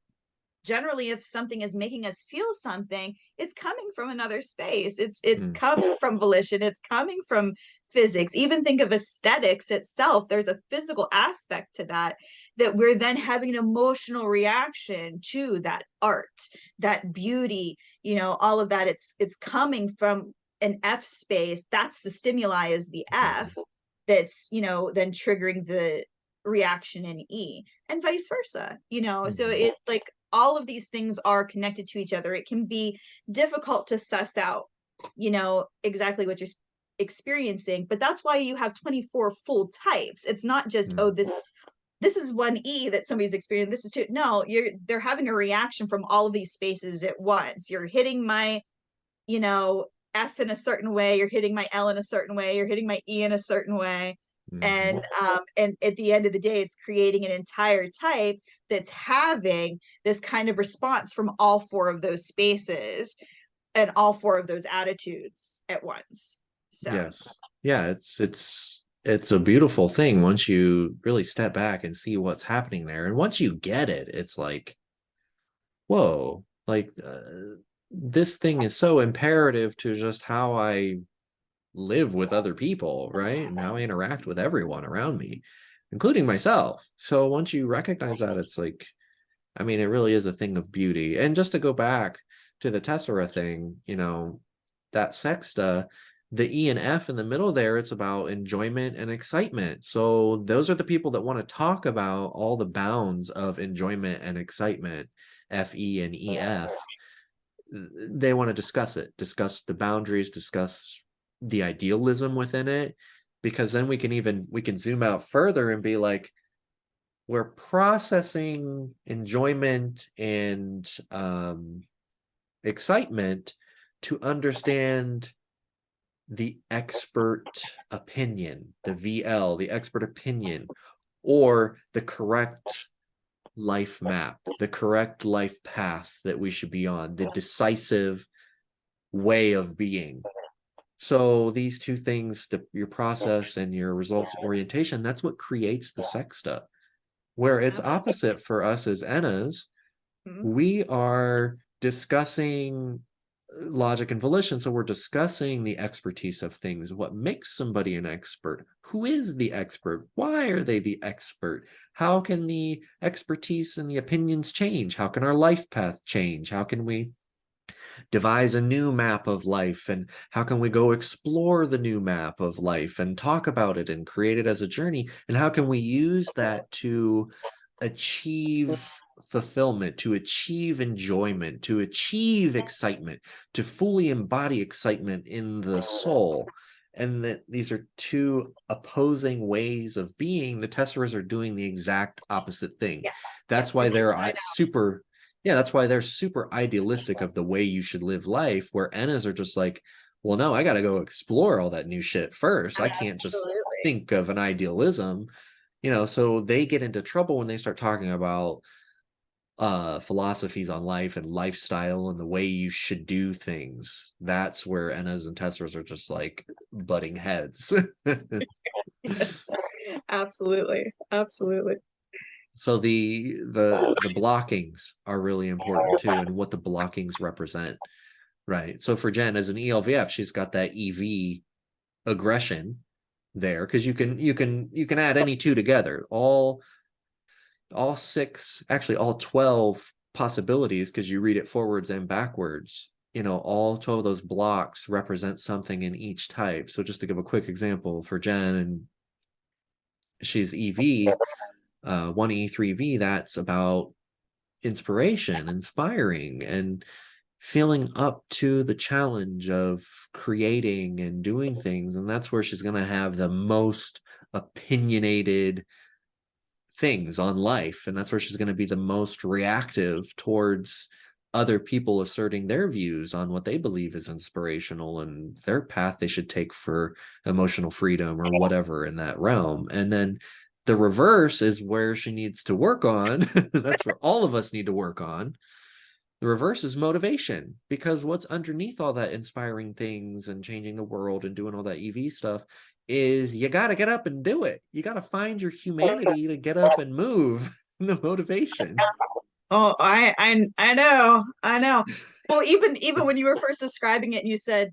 generally, if something is making us feel something, it's coming from another space. It's Mm-hmm. coming from volition, it's coming from physics. Even think of aesthetics itself, there's a physical aspect to that, that we're then having an emotional reaction to that art, that beauty, all of that. It's coming from an F space. That's the stimuli, is the F, that's then triggering the reaction in E, and vice versa. So Mm-hmm. it, like, all of these things are connected to each other. It can be difficult to suss out, exactly what you're experiencing, but that's why you have 24 full types. It's not just, oh, this is one E that somebody's experiencing, this is two. No, they're having a reaction from all of these spaces at once. You're hitting my, you know, F in a certain way, you're hitting my L in a certain way, you're hitting my E in a certain way. Mm-hmm. And at the end of the day, it's creating an entire type that's having this kind of response from all four of those spaces and all four of those attitudes at once. So Yes. Yeah, it's a beautiful thing once you really step back and see what's happening there. And once you get it, it's like, whoa, like this thing is so imperative to just how I live with other people, right? And how I interact with everyone around me, including myself. So once you recognize that, it's like, I mean, it really is a thing of beauty. And just to go back to the Tessera thing, that sexta, the E and F in the middle there, it's about enjoyment and excitement. So those are the people that want to talk about all the bounds of enjoyment and excitement, FE and EF. They want to discuss it, discuss the boundaries, discuss the idealism within it, because then we can zoom out further and be like, we're processing enjoyment and excitement to understand the expert opinion, the VL, the expert opinion, or the correct life map, the correct life path that we should be on, the decisive way of being. So these two things, your process and your results orientation, that's what creates the sexta. Where it's absolutely. opposite for us as Ennas, Mhm. we are discussing logic and volition. So we're discussing the expertise of things. What makes somebody an expert? Who is the expert? Why are they the expert? How can the expertise and the opinions change? How can our life path change? How can we devise a new map of life? And how can we go explore the new map of life and talk about it and create it as a journey? And how can we use that to achieve fulfillment, to achieve enjoyment, to achieve excitement, to fully embody excitement in the soul? And that these are two opposing ways of being. The Tesserers are doing the exact opposite thing. Yeah. That's why they're super, yeah, that's why they're super idealistic of the way you should live life, where Ennas are just like, well, no, I got to go explore all that new shit first. I can't just Absolutely. think of an idealism, so they get into trouble when they start talking about philosophies on life and lifestyle and the way you should do things. That's where Ennas and Tessers are just like butting heads. Yes. Absolutely. Absolutely. So the blockings are really important too, and what the blockings represent. Right. So for Jenn as an ELVF, she's got that EV aggression there, because you can add any two together. All six, actually all 12 possibilities, because you read it forwards and backwards. All 12 of those blocks represent something in each type. So just to give a quick example for Jenn, and she's EV, 1E3V, that's about inspiration, inspiring, and feeling up to the challenge of creating and doing things. And that's where she's going to have the most opinionated things on life. And that's where she's going to be the most reactive towards other people asserting their views on what they believe is inspirational and their path they should take for emotional freedom or whatever in that realm. And then the reverse is where she needs to work on. That's where all of us need to work on. The reverse is motivation, because what's underneath all that inspiring things and changing the world and doing all that EV stuff is you got to get up and do it. You got to find your humanity to get up and move. The motivation. Oh, I know. I know. Well, even when you were first describing it and you said,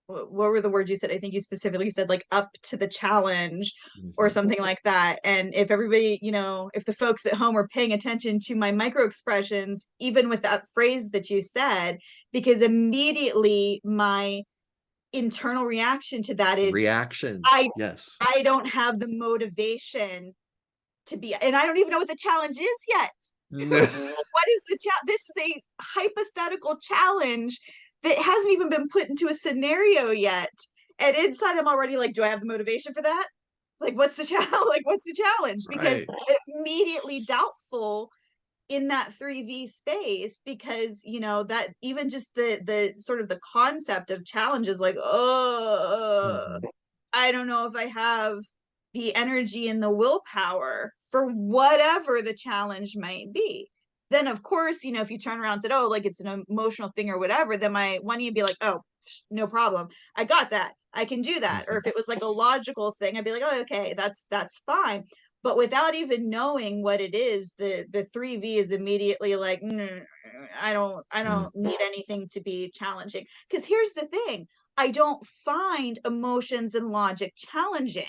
what were the words you said? I think you specifically said like up to the challenge or Mhm. something like that. And if everybody, if the folks at home are paying attention to my micro expressions, even with that phrase that you said, because immediately my internal reaction to that is Reaction. I Yes. I don't have the motivation to be, and I don't even know what the challenge is yet. What is the challenge? This is a hypothetical challenge that hasn't even been put into a scenario yet. And inside, I'm already like, do I have the motivation for that? Like, what's the challenge? Like, what's the challenge? Because Right. immediately doubtful in that 3V space, because that even just the sort of the concept of challenges, like, oh, Mhm. I don't know if I have the energy and the willpower for whatever the challenge might be. Then, of course, if you turn around and said, oh, like it's an emotional thing or whatever, then my one you'd be like, oh, no problem. I got that. I can do that. Or Mhm. if it was like a logical thing, I'd be like, oh, okay, that's fine. But without even knowing what it is, the 3V is immediately like, I don't need anything to be challenging. Because here's the thing, I don't find emotions and logic challenging.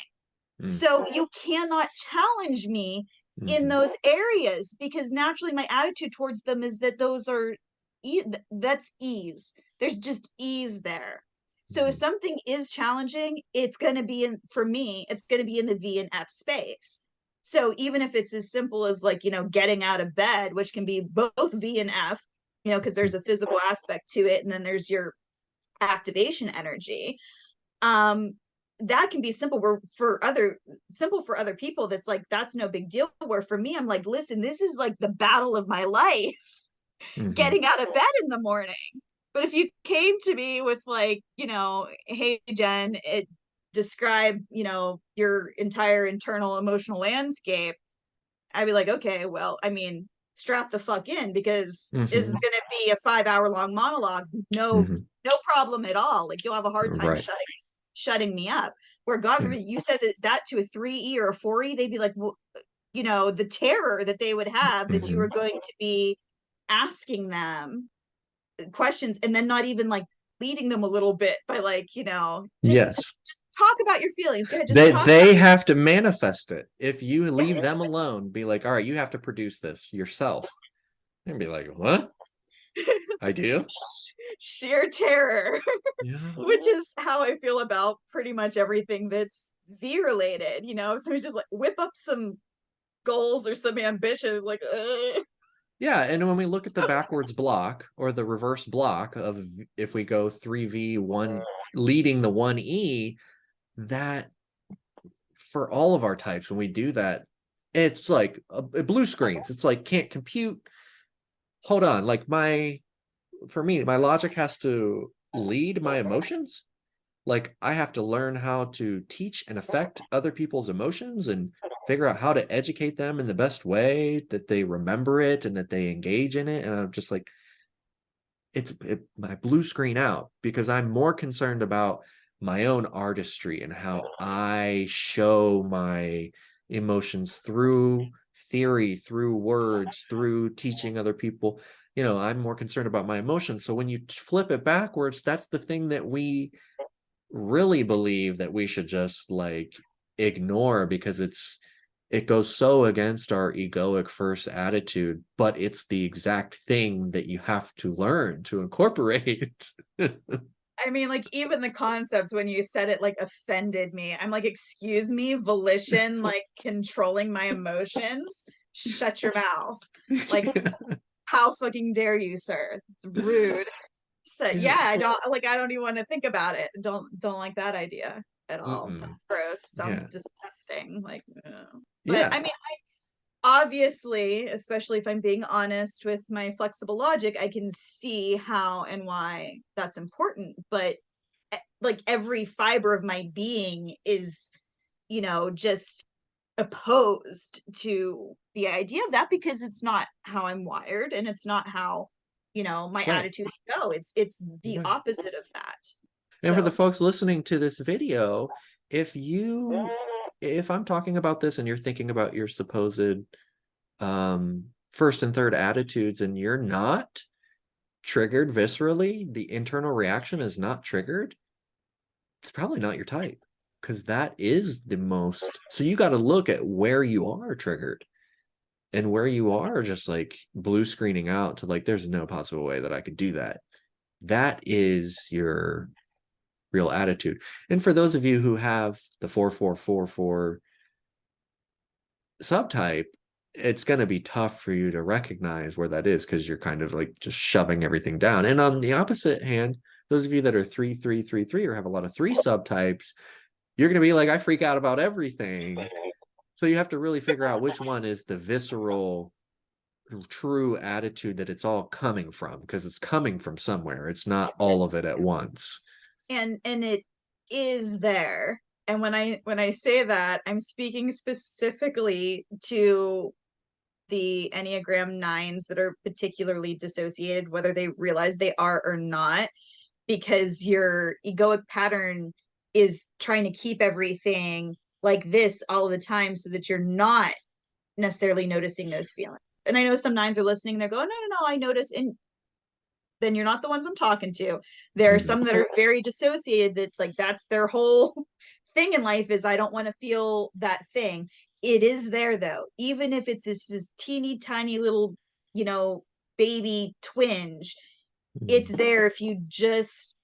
Mhm. So you cannot challenge me in Mhm. those areas, because naturally my attitude towards them is that those are that's ease. There's just ease there. So if Mhm. something is challenging, it's going to be for me, it's going to be in the V and F space. So even if it's as simple as like, getting out of bed, which can be both V and F, because there's a physical aspect to it and then there's your activation energy. um that can be simple for other people, that's like that's no big deal, where for me I'm like, listen, this is like the battle of my life, Mhm. getting out of bed in the morning. But if you came to me with like, hey Jen, it describe, your entire internal emotional landscape, I'd be like, okay, well, I mean, strap the fuck in, because this is Mhm. going to be a 5 hour long monologue. No, Mhm. no problem at all. Like, you'll have a hard time Right. shutting me up. Where God Yeah. forbid you said that to a 3E or a 4E, they'd be like, well, the terror that they would have that you were Mhm. going to be asking them questions and then not even like leading them a little bit by like, Yes. just talk about your feelings. Go ahead, just talk about They have to manifest it. If you leave them alone, be like, all right, you have to produce this yourself. And be like, what? I do? sheer terror, Yeah. which is how I feel about pretty much everything that's V related. So we just like whip up some goals or some ambition, like, Yeah, and when we look at the backwards block or the reverse block of if we go 3V, 1 leading the 1E, that for all of our types, when we do that, it's like blue screens. It's like can't compute. Hold on, like for me, my logic has to lead my emotions. Like I have to learn how to teach and affect other people's emotions and figure out how to educate them in the best way that they remember it and that they engage in it. And I'm just like, my blue screen out because I'm more concerned about my own artistry and how I show my emotions through theory, through words, through teaching other people. I'm more concerned about my emotions. So when you flip it backwards, that's the thing that we really believe that we should just like ignore because it goes so against our egoic first attitude, but it's the exact thing that you have to learn to incorporate. I mean, like, even the concept when you said it, like, offended me. I'm like, excuse me, volition, like, controlling my emotions? Shut your mouth. Like, how fucking dare you, sir? It's rude. So Yeah. yeah, I don't even want to think about it. Don't like that idea at all. Mm-mm. Sounds gross. Sounds Yeah. disgusting. Like, but I Yeah. mean, obviously, especially if I'm being honest with my flexible logic, I can see how and why that's important. But like every fiber of my being is, just opposed to the idea of that because it's not how I'm wired and it's not how, my Right. attitudes go. It's the Right. opposite of that. And for the So folks listening to this video, if I'm talking about this and you're thinking about your supposed first and third attitudes and you're not triggered viscerally, the internal reaction is not triggered, it's probably not your type because that is the most. So you got to look at where you are triggered and where you are just like blue screening out to like, there's no possible way that I could do that. That is your real attitude. And for those of you who have the 4444 subtype, it's going to be tough for you to recognize where that is because you're kind of like just shoving everything down. And on the opposite hand, those of you that are 3333 or have a lot of three subtypes, you're going to be like, I freak out about everything. So you have to really figure out which one is the visceral, true attitude that it's all coming from because it's coming from somewhere. It's not all of it at once. and it is there. And when I say that, I'm speaking specifically to the Enneagram nines that are particularly dissociated, whether they realize they are or not, because your egoic pattern is trying to keep everything like this all the time so that you're not necessarily noticing those feelings. And I know some nines are listening, they're going, no, I notice. And then you're not the ones I'm talking to. There are some that are very dissociated that like that's their whole thing in life is I don't want to feel that thing. It is there though, even if it's this teeny tiny little, baby twinge, it's there if you just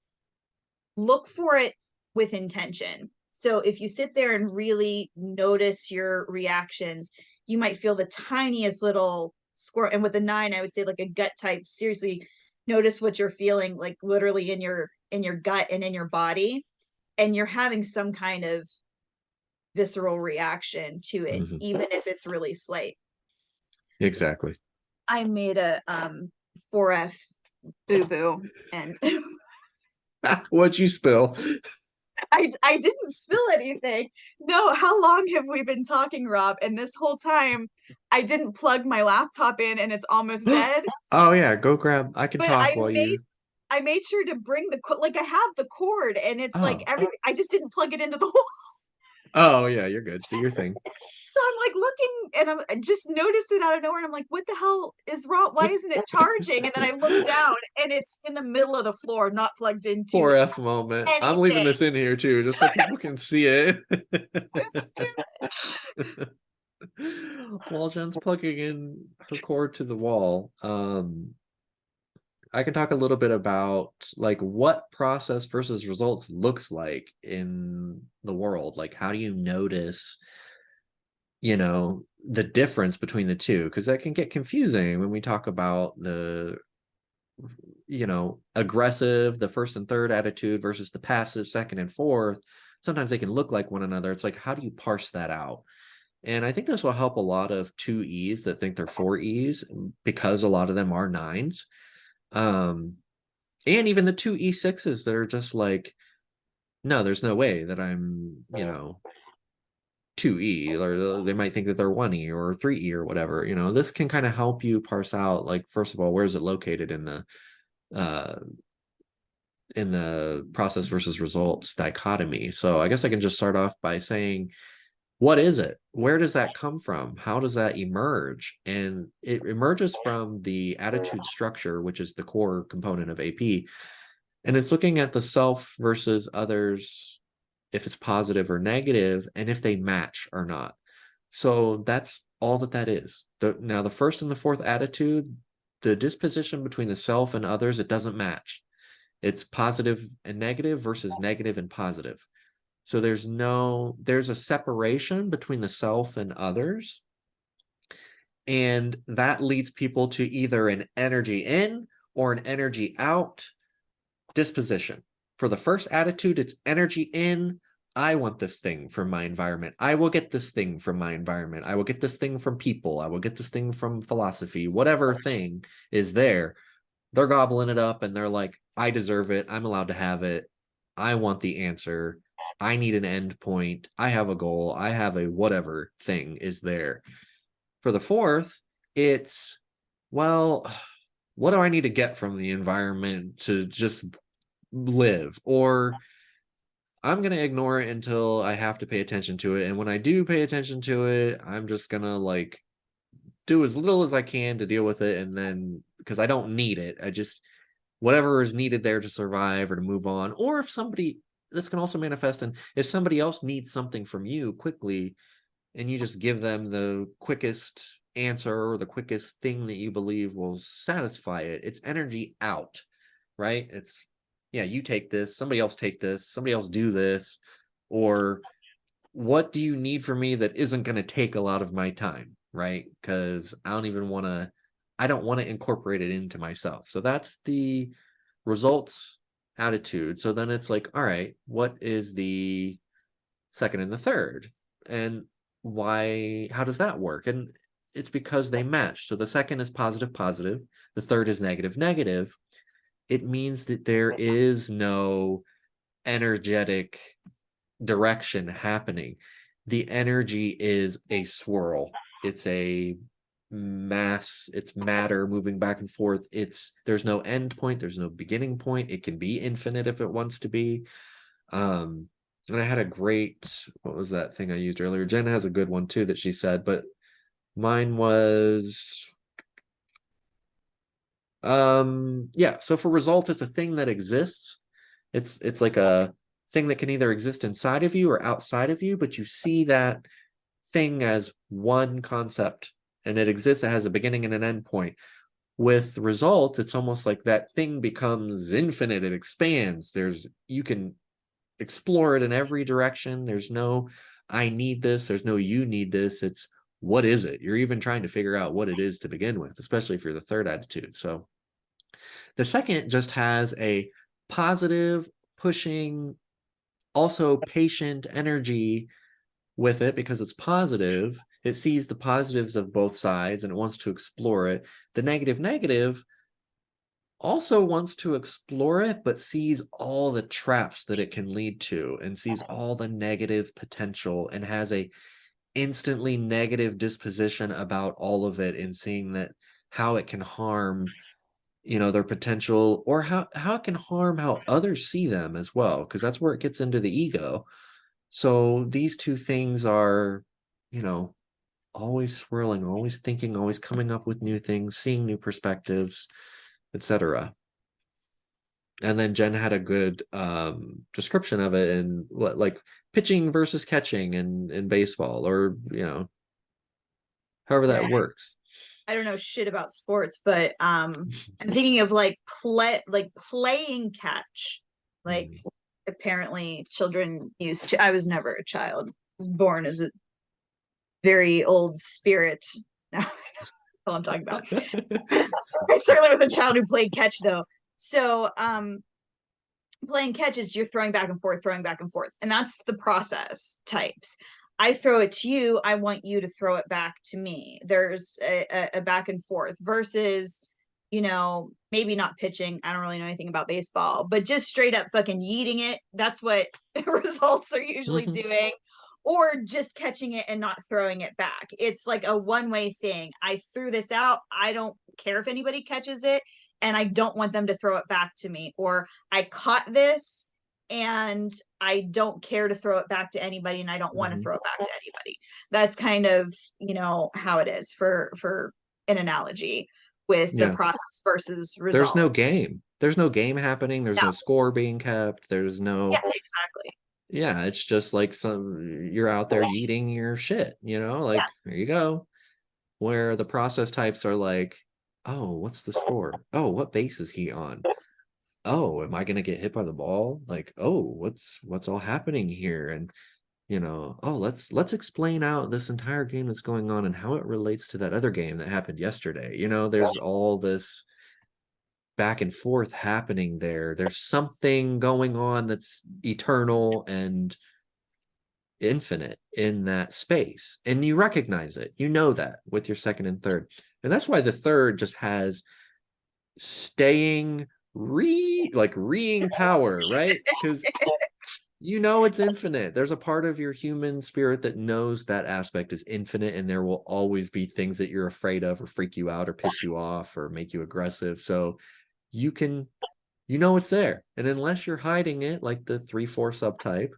look for it with intention. So if you sit there and really notice your reactions, you might feel the tiniest little squirrel. And with a nine, I would say like a gut type, seriously notice what you're feeling like literally in your gut and in your body. And you're having some kind of visceral reaction to it, Mm-hmm. even if it's really slight. Exactly. I made a 4F boo-boo and What'd you spill? I didn't spill anything. No, how long have we been talking, Rob? And this whole time I didn't plug my laptop in and it's almost dead. Oh yeah, go grab. I can But talk while you. I made sure to bring like I have the cord and it's like Oh, everything. I just didn't plug it into the hole. Oh yeah, you're good. Do your thing. So I'm like looking and I just noticed it out of nowhere and I'm like, what the hell is wrong? Why isn't it charging? And then I look down and it's in the middle of the floor, not plugged into Poor F moment. I'm leaving anything. this in here too, just so people can see it. So stupid. While Jen's plugging in her cord to the wall, I can talk a little bit about like what process versus results looks like in the world. Like, how do you notice, the difference between the two? Because that can get confusing when we talk about the, aggressive, the first and third attitude versus the passive second and fourth. Sometimes they can look like one another. It's like, how do you parse that out? And I think this will help a lot of 2Es that think they're 4Es because a lot of them are nines. Um, and even the 2E6s that are just like, no, there's no way that I'm, 2E, or they might think that they're 1E or 3E or whatever. This can kind of help you parse out, like, first of all, where is it located uh in the process versus results dichotomy. So I guess I can just start off by saying, what is it? Where does that come from? How does that emerge? And it emerges from the attitude structure, which is the core component of AP. And it's looking at the self versus others, if it's positive or negative, and if they match or not. So that's all that is. Now, the first and the fourth attitude, the disposition between the self and others, it doesn't match. It's positive and negative versus negative and positive. So there's a separation between the self and others. And that leads people to either an energy in or an energy out disposition. For the first attitude, it's energy in. I want this thing from my environment. I will get this thing from my environment. I will get this thing from people. I will get this thing from philosophy. Whatever thing is there, they're gobbling it up and they're like, I deserve it. I'm allowed to have it. I want the answer. I need an end point. I have a goal. I have a whatever thing is there. For the fourth, it's, well, what do I need to get from the environment to just live? Or I'm going to ignore it until I have to pay attention to it. And when I do pay attention to it, I'm just going to like do as little as I can to deal with it. And then because I don't need it, I just, whatever is needed there to survive or to move on. Or if somebody, this can also manifest in if somebody else needs something from you quickly and you just give them the quickest answer or the quickest thing that you believe will satisfy it, it's energy out, right? It's, yeah, you take this, somebody else take this, somebody else do this. Or what do you need from me that isn't going to take a lot of my time, right? Because I don't want to incorporate it into myself. So that's the results attitude. So then it's like, all right, what is the second and the third? And how does that work? And it's because they match. So the second is positive, positive. The third is negative, negative. It means that there is no energetic direction happening. The energy is a swirl. It's a mass, it's matter moving back and forth. There's no end point, there's no beginning point. It can be infinite if it wants to be. And I had what was that thing I used earlier? Jen has a good one too that she said, but mine was yeah, so for result, it's a thing that exists. It's like a thing that can either exist inside of you or outside of you, but you see that thing as one concept and it exists, it has a beginning and an end point. With result, it's almost like that thing becomes infinite, it expands. You can explore it in every direction. There's no I need this, there's no you need this. It's what is it? You're even trying to figure out what it is to begin with, especially if you're the third attitude. So the second just has a positive, pushing, also patient energy with it because it's positive. It sees the positives of both sides and it wants to explore it. The negative, negative also wants to explore it, but sees all the traps that it can lead to and sees all the negative potential and has a instantly negative disposition about all of it and seeing that how it can harm their potential or how it can harm how others see them as well, because that's where it gets into the ego. So these two things are, you know, always swirling, always thinking, always coming up with new things, seeing new perspectives, etc. And then Jen had a good description of it in what, like pitching versus catching in baseball, or however that Yeah, works. I don't know shit about sports, but I'm thinking of playing catch. Like Mhm. apparently children used to. I was never a child. I was born as a very old spirit. Now all I'm talking about. I certainly was a child who played catch though. So playing catch is you're throwing back and forth, throwing back and forth. And that's the process types. I throw it to you, I want you to throw it back to me. There's a back and forth versus, maybe not pitching. I don't really know anything about baseball, but just straight up fucking yeeting it. That's what results are usually Mhm. doing. Or just catching it and not throwing it back. It's like a one-way thing. I threw this out. I don't care if anybody catches it, and I don't want them to throw it back to me. Or I caught this and I don't care to throw it back to anybody, and I don't want to Mhm. throw it back to anybody. That's kind of, how it is for an analogy with the Yeah. process versus There's no results. game. There's no game happening. There's Yeah, no score being kept. There's yeah, no, exactly. yeah, it's just like you're out there eating your shit, Yeah, like there you go. Where the process types are like, oh, what's the score? Oh, what base is he on? Oh, am I gonna get hit by the ball? Like, oh, what's all happening here? And oh, let's explain out this entire game that's going on and how it relates to that other game that happened yesterday. There's all this back and forth happening there. There's something going on that's eternal and infinite in that space. And you recognize it. You know that with your second and third. And that's why the third just has staying reing power, right? Because it's infinite. There's a part of your human spirit that knows that aspect is infinite, and there will always be things that you're afraid of or freak you out or piss you off or make you aggressive. So you can, it's there. And unless you're hiding it like the 3-4 subtype,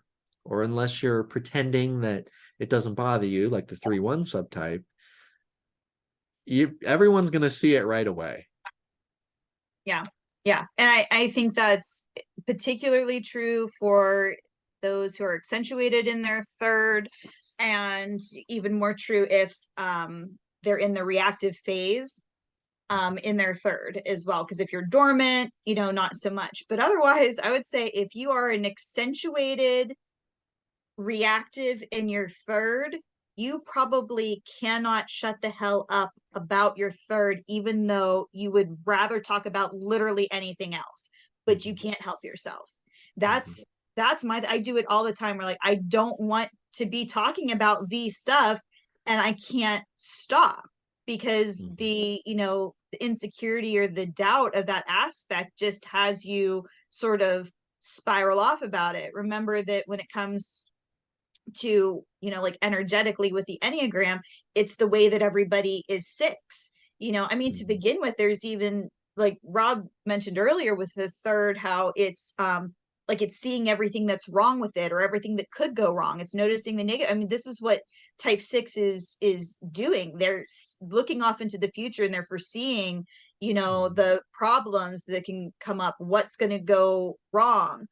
or unless you're pretending that it doesn't bother you like the 3-1 subtype, everyone's going to see it right away. yeah, yeah. And I think that's particularly true for those who are accentuated in their third, and even more true if they're in the reactive phase in their third as well. Because if you're dormant, not so much. But otherwise, I would say if you are an accentuated reactive in your third, you probably cannot shut the hell up about your third, even though you would rather talk about literally anything else, but you Mhm. can't help yourself. Mhm. That's I do it all the time. Where like I don't want to be talking about V stuff, and I can't stop because Mhm. the insecurity or the doubt of that aspect just has you sort of spiral off about it. Remember that when it comes to like energetically with the Enneagram, it's the way that everybody is six. I mean, to Mhm. begin with, there's even like Rob mentioned earlier with the third, how it's like it's seeing everything that's wrong with it or everything that could go wrong. It's noticing the negative. I mean, this is what type 6 is doing. They're looking off into the future, and they're foreseeing Mhm. the problems that can come up, what's going to go wrong.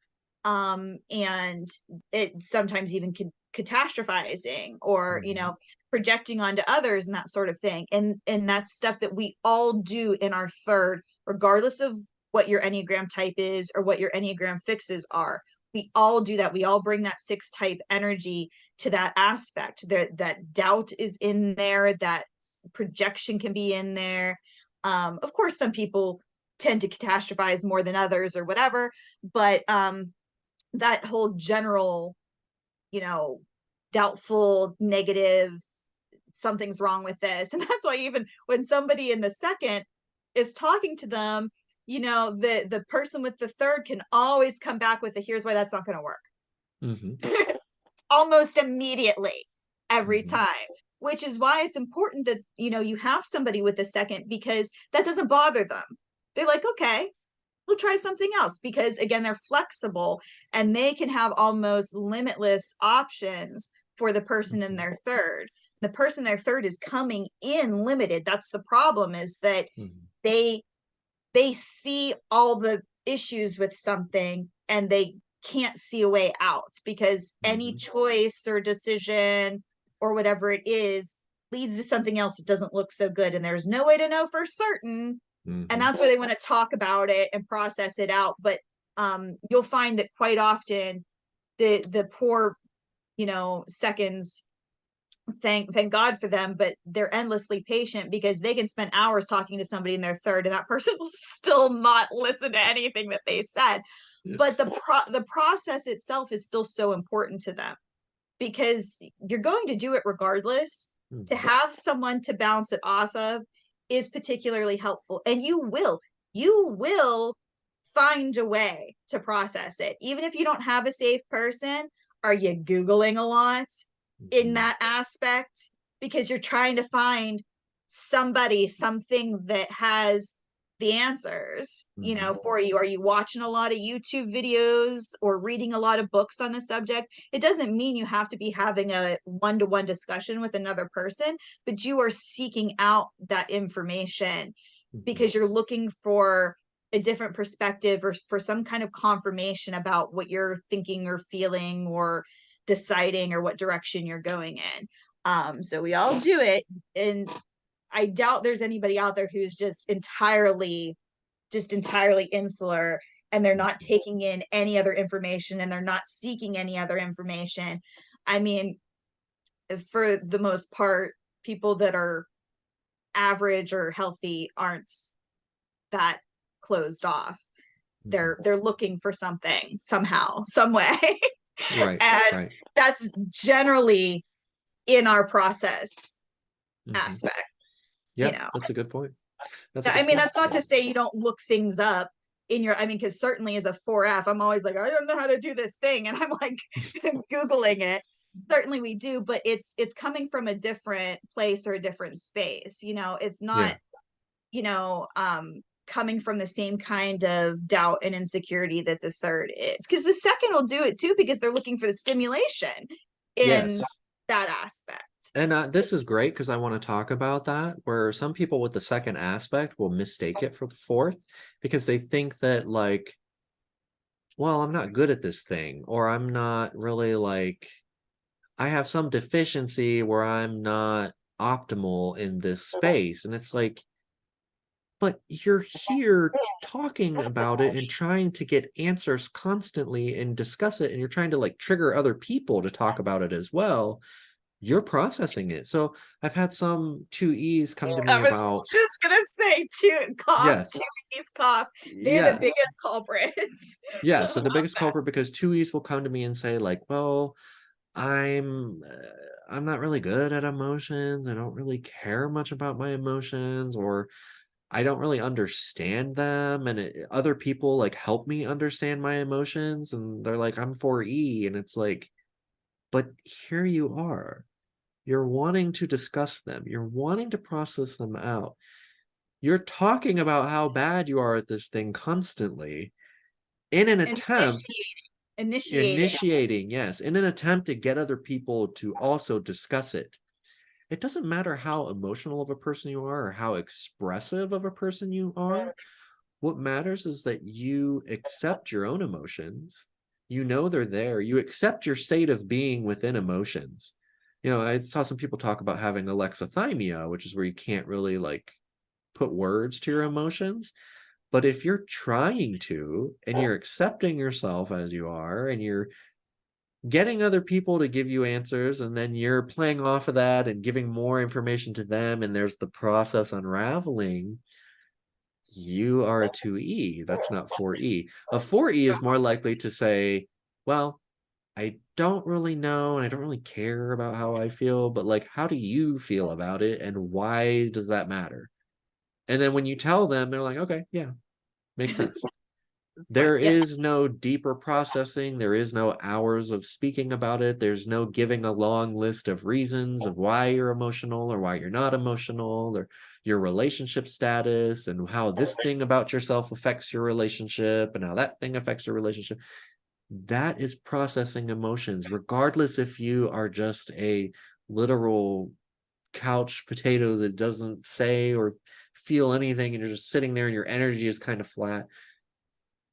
And it sometimes even can catastrophizing or Mhm. projecting onto others and that sort of thing. And that's stuff that we all do in our third, regardless of what your Enneagram type is or what your Enneagram fixes are. We all do that. We all bring that 6 type energy to that aspect. That doubt is in there, that projection can be in there. Of course, some people tend to catastrophize more than others or whatever, but that whole general, you know, doubtful, negative, something's wrong with this. And that's why even when somebody in the second is talking to them, the person with the third can always come back with a here's why that's not going to work. Mhm. Almost immediately every Mhm. time. Which is why it's important that you have somebody with a second, because that doesn't bother them. They're like, okay, we'll try something else, because again, they're flexible and they can have almost limitless options for the person in their third. The person in their third is coming in limited. That's the problem, is that they see all the issues with something and they can't see a way out, because any choice or decision or whatever it is leads to something else that doesn't look so good, and there's no way to know for certain. And that's why they want to talk about it and process it out. But you'll find that quite often the poor, seconds, thank God for them, but they're endlessly patient, because they can spend hours talking to somebody in their third and that person will still not listen to anything that they said. But the process itself is still so important to them, because you're going to do it regardless. To have someone to bounce it off of is particularly helpful, and you will find a way to process it, even if you don't have a safe person. Are you Googling a lot in that aspect, because you're trying to find something that has the answers, for you? Are you watching a lot of YouTube videos or reading a lot of books on the subject? It doesn't mean you have to be having a one-to-one discussion with another person, but you are seeking out that information because you're looking for a different perspective, or for some kind of confirmation about what you're thinking or feeling or deciding, or what direction you're going in. So we all do it, and I doubt there's anybody out there who's just entirely insular, and they're not taking in any other information, and they're not seeking any other information. I mean, for the most part, people that are average or healthy aren't that closed off. They're looking for something, somehow, some way. Right. And that's generally in our process aspect. Yeah, that's a good point. That's not to say you don't look things up in your, because certainly as a 4F, I'm always like, I don't know how to do this thing, and I'm like Googling it. Certainly we do, but it's coming from a different place or a different space. It's not, coming from the same kind of doubt and insecurity that the third is, because the second will do it too, because they're looking for the stimulation in that aspect. And this is great, because I want to talk about that, where some people with the second aspect will mistake it for the fourth, because they think that, like, well, I'm not good at this thing, or I'm not really, like, I have some deficiency where I'm not optimal in this space. And it's like, but you're here talking about it and trying to get answers constantly and discuss it, and you're trying to, like, trigger other people to talk about it as well. You're processing it. So I've had some 2Es come to me I was about, just gonna say, yes, 2Es cough. They're the yes, biggest culprits. yeah. So the biggest culprit, because 2Es will come to me and say, like, well, I'm not really good at emotions. I don't really care much about my emotions, or I don't really understand them, and other people, like, help me understand my emotions, and they're like, I'm 4E, and it's like, but here you are. You're wanting to discuss them. You're wanting to process them out. You're talking about how bad you are at this thing constantly in an attempt, initiating, yes, in an attempt to get other people to also discuss it. It doesn't matter how emotional of a person you are or how expressive of a person you are. What matters is that you accept your own emotions. You know they're there. You accept your state of being within emotions. I saw some people talk about having alexithymia, which is where you can't really, like, put words to your emotions. But if you're trying to, and you're accepting yourself as you are, and you're getting other people to give you answers, and then you're playing off of that and giving more information to them, and there's the process unraveling, you are a 2E. That's not 4E. A 4E is more likely to say, well, I don't really know, and I don't really care about how I feel, but, like, how do you feel about it, and why does that matter? And then when you tell them, they're like, okay, yeah, makes sense. That's fine. There Yep. is no deeper processing. There is no hours of speaking about it. There's no giving a long list of reasons of why you're emotional or why you're not emotional, or your relationship status and how this thing about yourself affects your relationship and how that thing affects your relationship. That is processing emotions, regardless if you are just a literal couch potato that doesn't say or feel anything and you're just sitting there and your energy is kind of flat.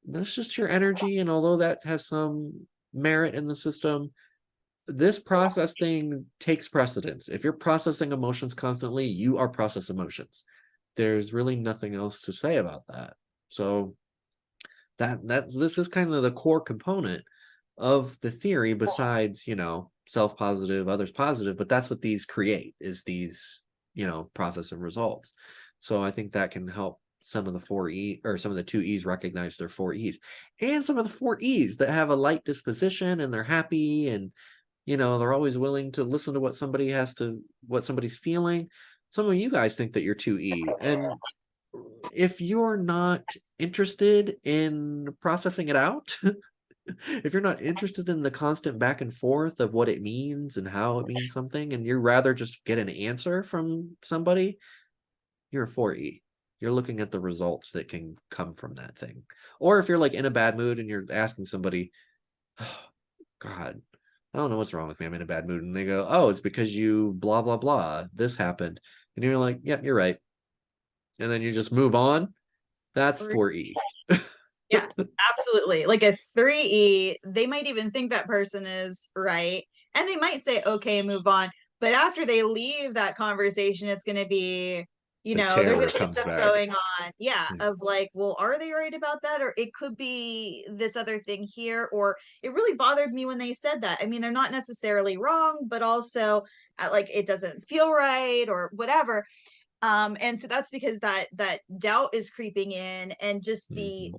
That's just your energy, and although that has some merit in the system, this process thing takes precedence. If you're processing emotions constantly, you are process emotions. There's really nothing else to say about that. So this is kind of the core component of the theory, besides, self-positive, others positive, but that's what these create, is these, process and results. So I think that can help some of the 4E, or some of the 2Es, recognize their 4Es, and some of the 4Es that have a light disposition and they're happy, and they're always willing to listen to what somebody's feeling. Some of you guys think that you're 2E, and if you're not interested in processing it out, if you're not interested in the constant back and forth of what it means and how it means something, and you rather just get an answer from somebody, you're a 4E. You're looking at the results that can come from that thing. Or if you're like in a bad mood and you're asking somebody, oh, God, I don't know what's wrong with me. I'm in a bad mood. And they go, oh, it's because you blah, blah, blah. This happened. And you're like, yep, you're right. And then you just move on. That's 4E. Yeah, absolutely. Like a 3E, they might even think that person is right. And they might say, okay, move on. But after they leave that conversation, it's going to be, The there's terror going to be comes stuff back. going on. Yeah. Yeah. Of like, well, are they right about that? Or it could be this other thing here. Or it really bothered me when they said that. I mean, they're not necessarily wrong, but also like it doesn't feel right or whatever. And so that's because that doubt is creeping in, and just the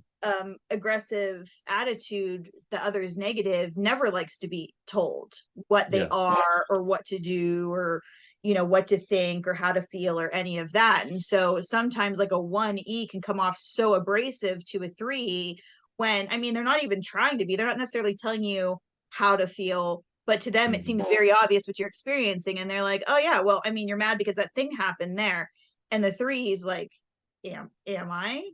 aggressive attitude, the other is negative, never likes to be told what they Yes. are or what to do, or what to think or how to feel or any of that. And so sometimes like a 1E can come off so abrasive to a 3, when I mean they're not even trying to be, they're not necessarily telling you how to feel, but to them it seems very obvious what you're experiencing, and they're like, oh yeah, well, I mean, you're mad because that thing happened there. And the 3 is like, am I?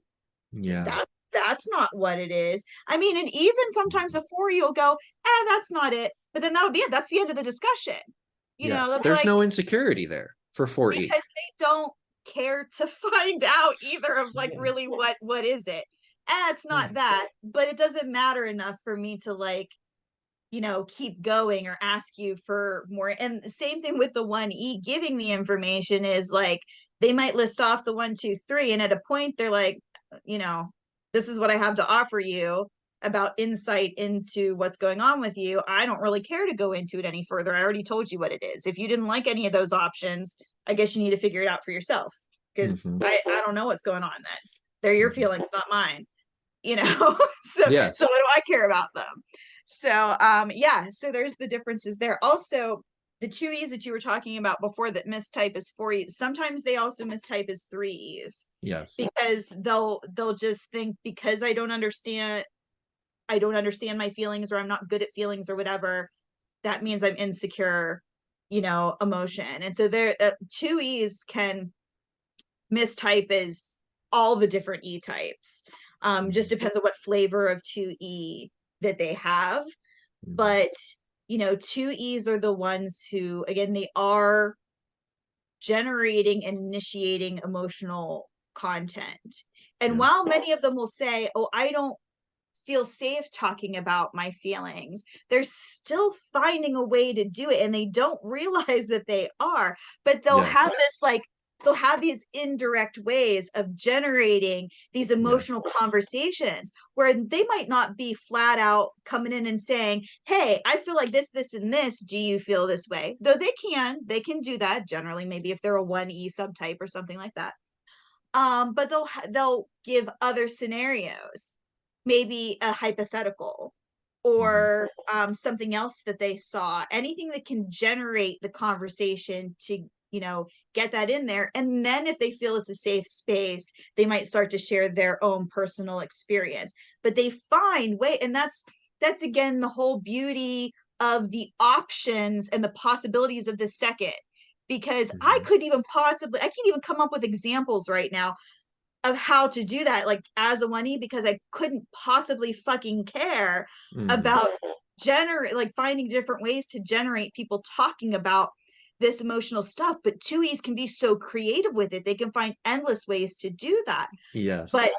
Yeah. That's not what it is. I mean, and even sometimes a 4 you'll go, that's not it, but then that'll be it, that's the end of the discussion. Yes. They'll be There's like, no insecurity there for 4E. because they don't care to find out either of like really what is it. It's not that, but it doesn't matter enough for me to like keep going or ask you for more. And the same thing with the 1E, giving the information is like, they might list off the 1, 2, 3, and at a point they're like, this is what I have to offer you about insight into what's going on with you. I don't really care to go into it any further. I already told you what it is. If you didn't like any of those options, I guess you need to figure it out for yourself, because I don't know what's going on then. They're your feelings, not mine. So Yes. what do I care about them? So yeah, so there's the differences there. Also, the 2Es that you were talking about before that mistype as 4Es, sometimes they also mistype as 3Es, Yes. because they'll just think, because I don't understand my feelings, or I'm not good at feelings or whatever, that means I'm insecure, emotion. And so there 2Es can mistype as all the different E types. Just depends on what flavor of 2E that they have. But 2Es are the ones who, again, they are generating and initiating emotional content. And while many of them will say, oh, I don't feel safe talking about my feelings, they're still finding a way to do it, and they don't realize that they are. But they'll have this like, they'll have these indirect ways of generating these emotional conversations, where they might not be flat out coming in and saying, hey, I feel like this and this, do you feel this way? Though they can do that generally, maybe if they're a 1E subtype or something like that. But they'll give other scenarios, maybe a hypothetical, or something else that they saw, anything that can generate the conversation to get that in there. And then if they feel it's a safe space, they might start to share their own personal experience. But they find way, and that's again the whole beauty of the options and the possibilities of the second. Because I can't even come up with examples right now of how to do that, like as a one-e, because I couldn't possibly fucking care about finding different ways to generate people talking about this emotional stuff. But two-e's can be so creative with it. They can find endless ways to do that. Yes. But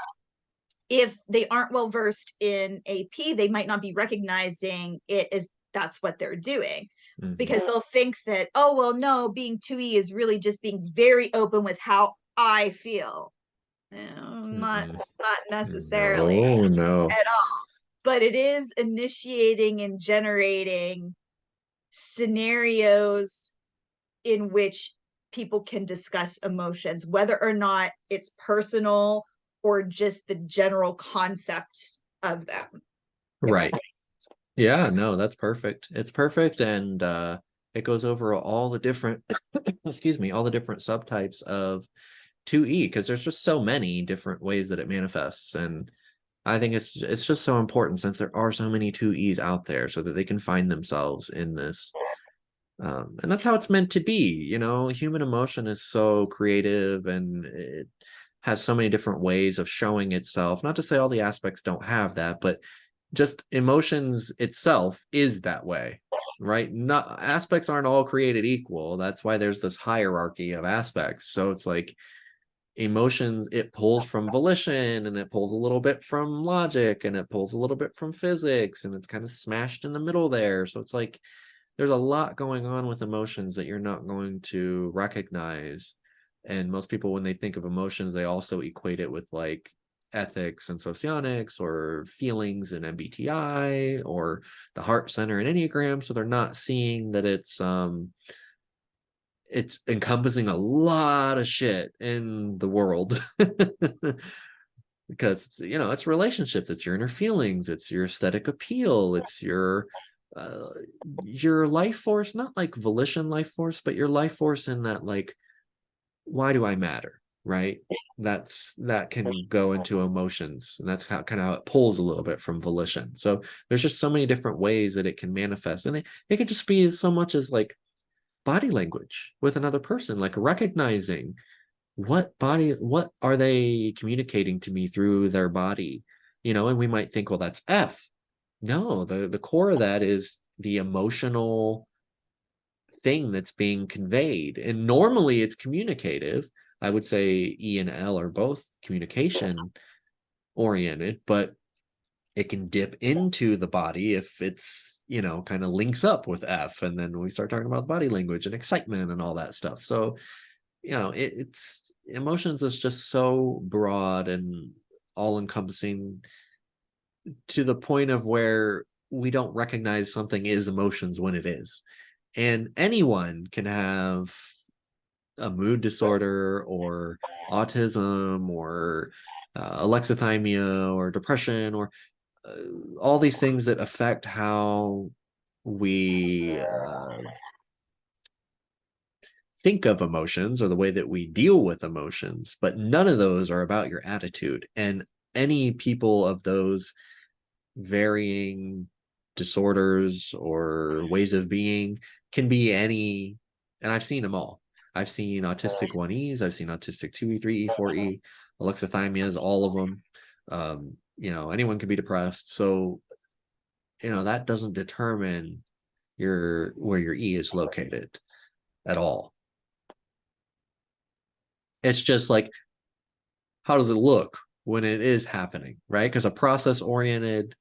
if they aren't well versed in AP, they might not be recognizing it as that's what they're doing. Because they'll think that, oh, well, no, being 2E is really just being very open with how I feel. Not necessarily No. at all. But it is initiating and generating scenarios in which people can discuss emotions, whether or not it's personal or just the general concept of them. Right. Yeah, no, that's perfect. It's perfect. And it goes over all the different, excuse me, all the different subtypes of 2E, because there's just so many different ways that it manifests. And I think it's just so important, since there are so many 2Es out there, so that they can find themselves in this. And that's how it's meant to be. Human emotion is so creative, and it has so many different ways of showing itself. Not to say all the aspects don't have that, but just emotions itself is that way, right? Not aspects aren't all created equal. That's why there's this hierarchy of aspects. So it's like emotions, it pulls from volition, and it pulls a little bit from logic, and it pulls a little bit from physics, and it's kind of smashed in the middle there. So it's like there's a lot going on with emotions that you're not going to recognize. And most people, when they think of emotions, they also equate it with like ethics and socionics, or feelings and MBTI, or the heart center and Enneagram. So they're not seeing that it's encompassing a lot of shit in the world. Because it's relationships, it's your inner feelings, it's your aesthetic appeal, it's your life force, not like volition life force, but your life force in that, like, why do I matter, right? That can go into emotions, and that's kind of how it pulls a little bit from volition. So there's just so many different ways that it can manifest, and it could just be so much as like body language with another person, like recognizing what are they communicating to me through their body, and we might think, well, that's F. No, the core of that is the emotional thing that's being conveyed. And normally it's communicative. I would say E and L are both communication oriented, but it can dip into the body if it's, kind of links up with F. And then we start talking about body language and excitement and all that stuff. So, it's emotions is just so broad and all encompassing, to the point of where we don't recognize something is emotions when it is. And anyone can have a mood disorder, or autism, or alexithymia, or depression, or all these things that affect how we think of emotions, or the way that we deal with emotions. But none of those are about your attitude. And any people of those varying disorders or ways of being can be any, and I've seen them all. I've seen autistic 1Es, I've seen autistic 2E, 3E, 4E, alexithymias, all of them. Anyone can be depressed. So, that doesn't determine where your E is located at all. It's just like, how does it look when it is happening, right? Because a process oriented,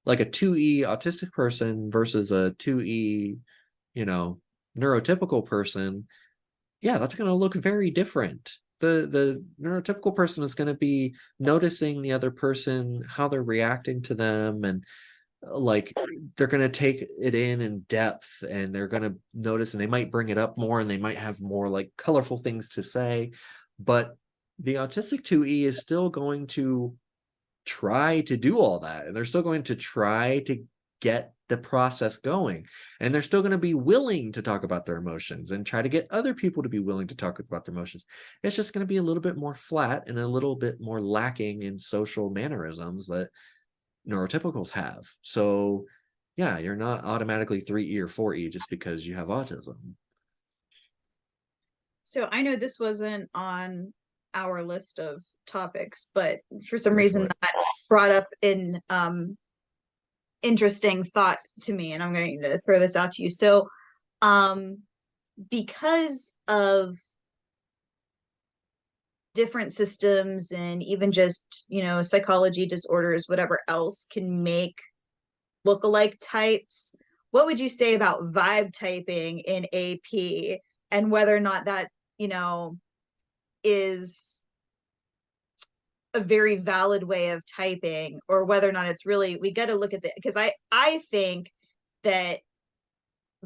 like a 2E autistic person versus a 2E, neurotypical person, yeah, that's going to look very different. The neurotypical person is going to be noticing the other person, how they're reacting to them, and like they're going to take it in depth, and they're going to notice, and they might bring it up more, and they might have more like colorful things to say. But the autistic 2E is still going to try to do all that, and they're still going to try to get the process going, and they're still going to be willing to talk about their emotions and try to get other people to be willing to talk about their emotions. It's just going to be a little bit more flat and a little bit more lacking in social mannerisms that neurotypicals have. So yeah, you're not automatically 3E or 4E just because you have autism. So I know this wasn't on our list of topics, but for some Go for reason it. that brought up an interesting thought to me, and I'm going to throw this out to you. So because of different systems and even just, psychology disorders, whatever else can make lookalike types, what would you say about vibe typing in AP, and whether or not that, is a very valid way of typing, or whether or not it's really, we got to look at the, because I think that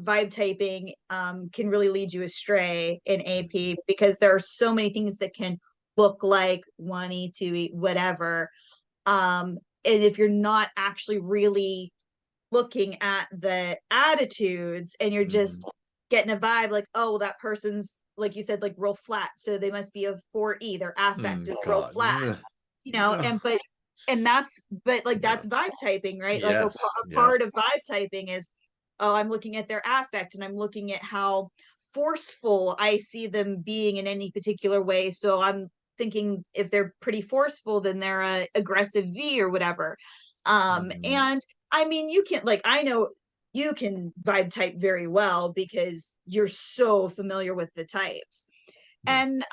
vibe typing can really lead you astray in AP, because there are so many things that can look like 1E, 2E, whatever. And if you're not actually really looking at the attitudes, and you're just getting a vibe like, oh, that person's, like you said, like real flat, so they must be a 4E, their affect is real God. flat, and that's vibe typing, right? Like a Yes. Yeah. part of vibe typing is, oh, I'm looking at their affect, and I'm looking at how forceful I see them being in any particular way. So I'm thinking if they're pretty forceful, then they're a aggressive V or whatever. And I mean, you can, like, I know you can vibe type very well because you're so familiar with the types. Yes. And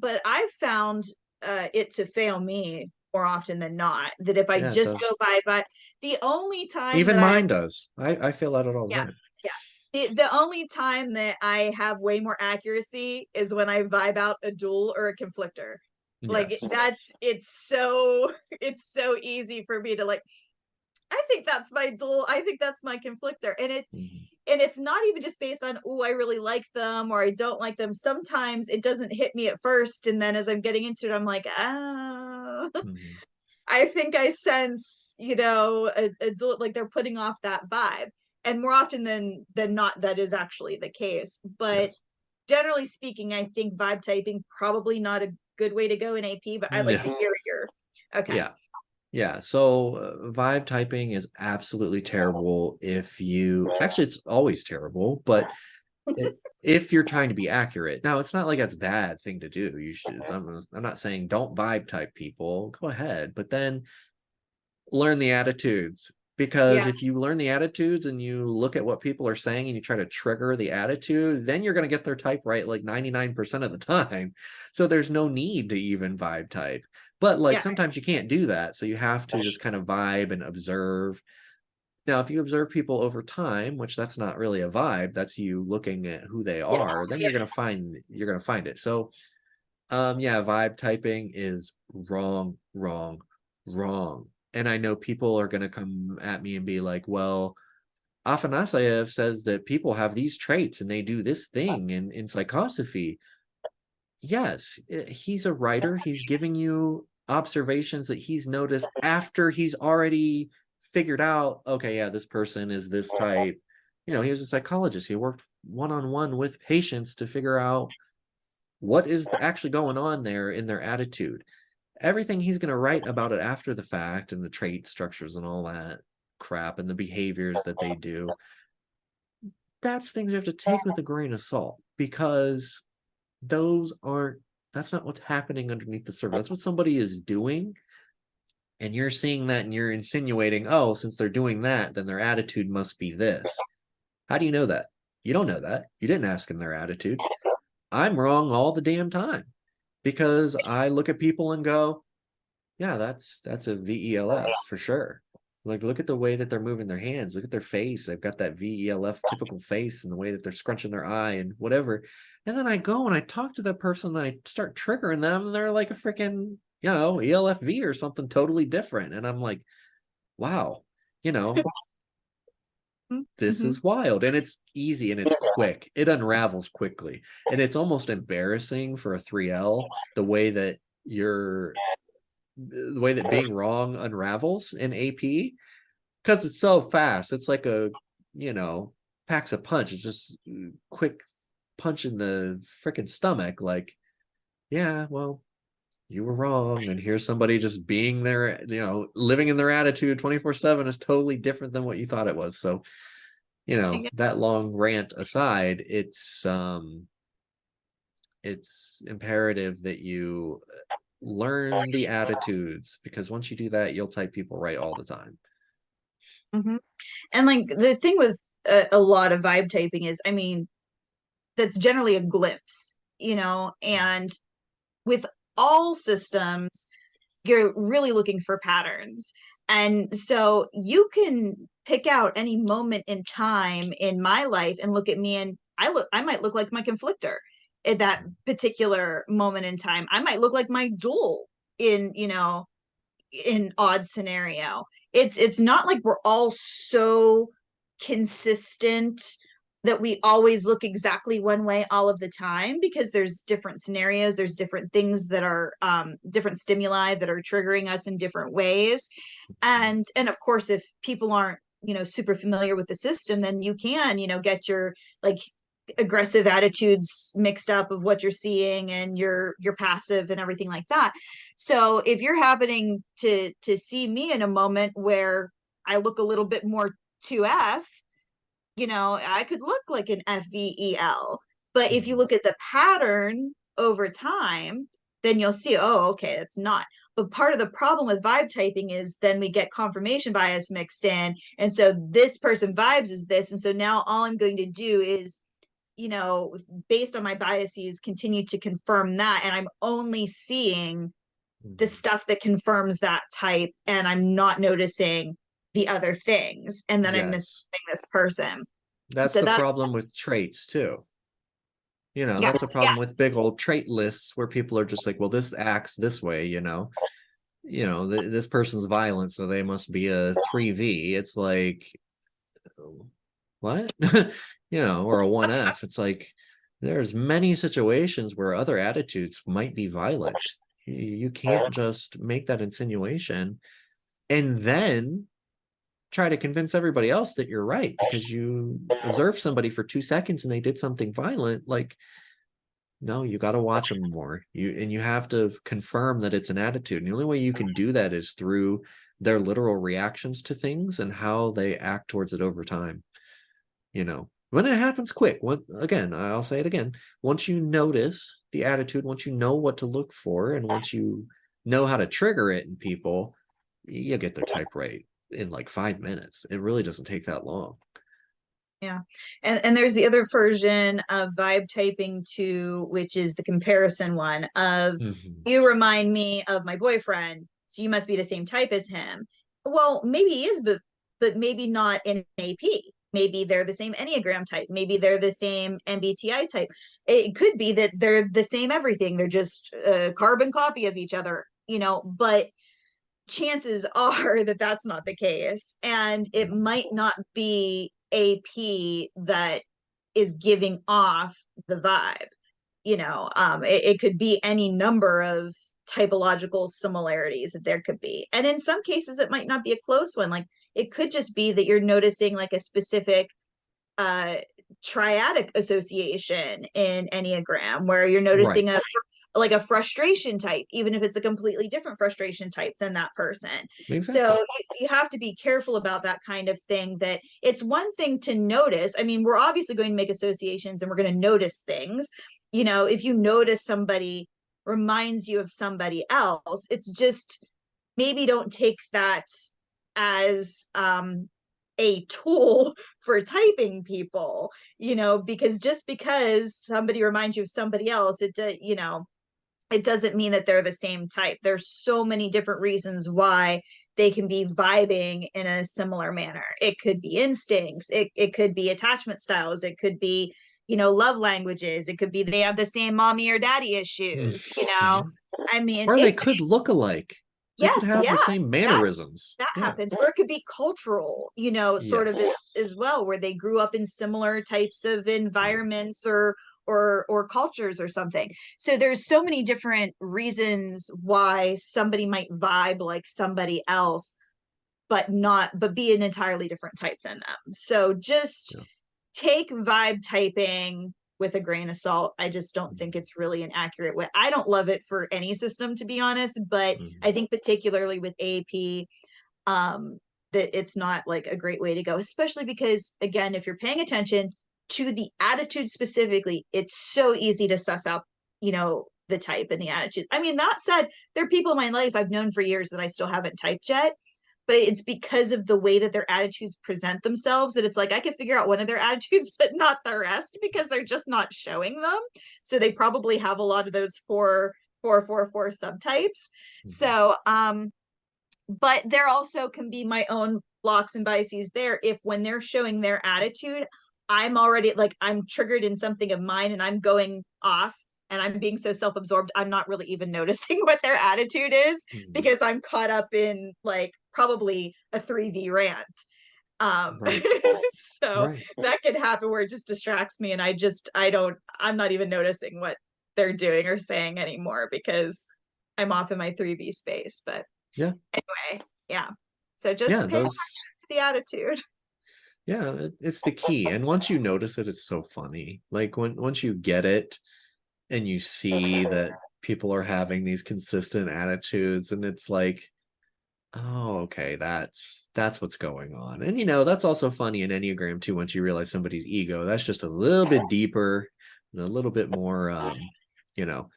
but I've found it to fail me more often than not, that if I Yeah, it just go does. by the only time Even that mine does. I feel that all the yeah, time. yeah. The only time that I have way more accuracy is when I vibe out a dual or a conflictor. Like Yes. it's so easy for me to, like, I think that's my dual, I think that's my conflictor. And it's not even just based on, oh, I really like them or I don't like them. Sometimes it doesn't hit me at first, and then as I'm getting into it, I'm like, ah, I think I sense, a dual, like they're putting off that vibe. And more often than not, that is actually the case. But Yes. generally speaking, I think vibe typing probably not a good way to go in AP. But I'd like to Yeah. hear your. Okay. Yeah. Yeah. So vibe typing is absolutely terrible if you actually, it's always terrible, but if you're trying to be accurate. Now, it's not like that's a bad thing to do. You should, I'm not saying don't vibe type people. Go ahead, but then learn the attitudes, because Yeah. if you learn the attitudes and you look at what people are saying and you try to trigger the attitude, then you're going to get their type right like 99% of the time. So there's no need to even vibe type. But like Yeah. sometimes you can't do that, so you have to just kind of vibe and observe. Now if you observe people over time, which that's not really a vibe, that's you looking at who they Yeah. are, then Yeah. you're going to find it. So yeah, vibe typing is wrong, wrong, wrong. And I know people are going to come at me and be like, well, Afanasyev says that people have these traits and they do this thing in psychosophy. Yes, he's a writer. He's giving you observations that he's noticed after he's already figured out, okay, yeah, this person is this type. He was a psychologist. He worked one-on-one with patients to figure out what is actually going on there in their attitude. Everything he's going to write about it after the fact, and the trait structures and all that crap and the behaviors that they do, that's things you have to take with a grain of salt, because that's not what's happening underneath the surface. That's what somebody is doing, and you're seeing that and you're insinuating, oh, since they're doing that, then their attitude must be this. How do you know that? You don't know that. You didn't ask in their attitude. I'm wrong all the damn time, because I look at people and go, yeah, that's a VELF for sure. Like, look at the way that they're moving their hands. Look at their face. They've got that VELF typical face, and the way that they're scrunching their eye and whatever. And then I go and I talk to that person and I start triggering them, and they're like a freaking, ELFV or something totally different. And I'm like, wow, you know, this Mm-hmm. is wild. And it's easy and it's quick. It unravels quickly. And it's almost embarrassing for a 3L the way that being wrong unravels in AP, because it's so fast. It's like packs a punch. It's just quick punch in the freaking stomach. Like, yeah, well, you were wrong. And here's somebody just being there, living in their attitude 24/7 is totally different than what you thought it was. So, that long rant aside, it's imperative that you learn the attitudes, because once you do that, you'll type people right all the time. Mhm. And like the thing with a lot of vibe typing is, I mean, that's generally a glimpse, and with all systems, you're really looking for patterns. And so you can pick out any moment in time in my life and look at me, and I might look like my conflictor at that particular moment in time. I might look like my dual in, in odd scenario. It's not like we're all so consistent that we always look exactly one way all of the time, because there's different scenarios, there's different things that are different stimuli that are triggering us in different ways. And of course, if people aren't super familiar with the system, then you can get your like aggressive attitudes mixed up of what you're seeing and your passive and everything like that. So if you're happening to see me in a moment where I look a little bit more 2F, I could look like an FVEL. But if you look at the pattern over time, then you'll see, oh, okay, it's not. But part of the problem with vibe typing is then we get confirmation bias mixed in. And so this person vibes is this. And so now all I'm going to do is, based on my biases, continue to confirm that. And I'm only seeing the stuff that confirms that type, and I'm not noticing the other things. And then I'm missing Yes, this person. that's So the that's, problem with traits too. yeah, That's a yeah. problem with big old trait lists where people are just like, well, this acts this way, this person's violent, so they must be a 3V. It's like, what? Or a 1F. It's like, there's many situations where other attitudes might be violent. You can't just make that insinuation and then try to convince everybody else that you're right because you observed somebody for 2 seconds and they did something violent. Like, no, you got to watch them more. You have to confirm that it's an attitude. And the only way you can do that is through their literal reactions to things and how they act towards it over time. When it happens quick. Again, I'll say it again. Once you notice the attitude, once you know what to look for, and once you know how to trigger it in people, you get their type right in like 5 minutes. It really doesn't take that long. Yeah. And there's the other version of vibe typing too, which is the comparison one of, Mhm. you remind me of my boyfriend, so you must be the same type as him. Well, maybe he is, but maybe not in AP. Maybe they're the same Enneagram type. Maybe they're the same MBTI type. It could be that they're the same everything. They're just a carbon copy of each other, but chances are that that's not the case. And it might not be AP that is giving off the vibe. It could be any number of typological similarities that there could be. And in some cases, it might not be a close one. Like it could just be that you're noticing like a specific uh triadic association in Enneagram where you're noticing Right. a frustration type, even if it's a completely different frustration type than that person. So Exactly. you have to be careful about that kind of thing. That it's one thing to notice. I mean, we're obviously going to make associations and we're going to notice things. If you notice somebody reminds you of somebody else, it's just maybe don't take that as a tool for typing people, because just because somebody reminds you of somebody else, it doesn't mean that they're the same type. There's so many different reasons why they can be vibing in a similar manner. It could be instincts, it could be attachment styles, it could be, love languages, it could be they have the same mommy or daddy issues, Mhm. I mean, Or they it could look alike. They could yes, have yeah, the same that mannerisms. that Yeah. happens. Or it could be cultural, sort of Yes. as well, where they grew up in similar types of environments or cultures or something. So there's so many different reasons why somebody might vibe like somebody else. but be an entirely different type than them. So just Yeah. take vibe typing with a grain of salt. I just don't think it's really an accurate way. I don't love it for any system, to be honest, but I think particularly with AP, that it's not like a great way to go, especially because, again, if you're paying attention to the attitude specifically, it's so easy to suss out, the type and the attitude. I mean, that said, there are people in my life I've known for years that I still haven't typed yet, but it's because of the way that their attitudes present themselves that it's like I can figure out one of their attitudes, but not the rest because they're just not showing them. So they probably have a lot of those 4 subtypes. So, but there also can be my own blocks and biases there if when they're showing their attitude, I'm already like I'm triggered in something of mine and I'm going off and I'm being so self-absorbed, I'm not really even noticing what their attitude is because I'm caught up in like probably a 3V rant. Right. So Right. that could happen where it just distracts me and I'm not even noticing what they're doing or saying anymore because I'm off in my 3V space. But Yeah. anyway, yeah. So just Yeah. pay attention Those. to the attitude. Yeah, it's the key. And once you notice it, it's so funny. Like once you get it and you see that people are having these consistent attitudes, and it's like, oh, okay, that's what's going on. And that's also funny in Enneagram too, once you realize somebody's ego, that's just a little bit deeper and a little bit more you know,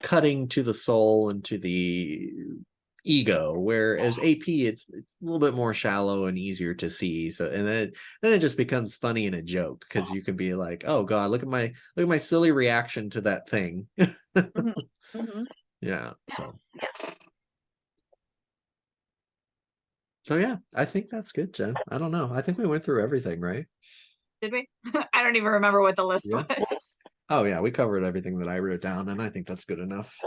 cutting to the soul and to the ego, whereas AP it's a little bit more shallow and easier to see. So and then it just becomes funny and a joke because you can be like, oh god, look at my silly reaction to that thing. Mhm, mhm. Yeah. So yeah, I think that's good, Jen. I don't know. I think we went through everything, right? Did we? I don't even remember what the list Yeah. was. Oh yeah, we covered everything that I wrote down, and I think that's good enough.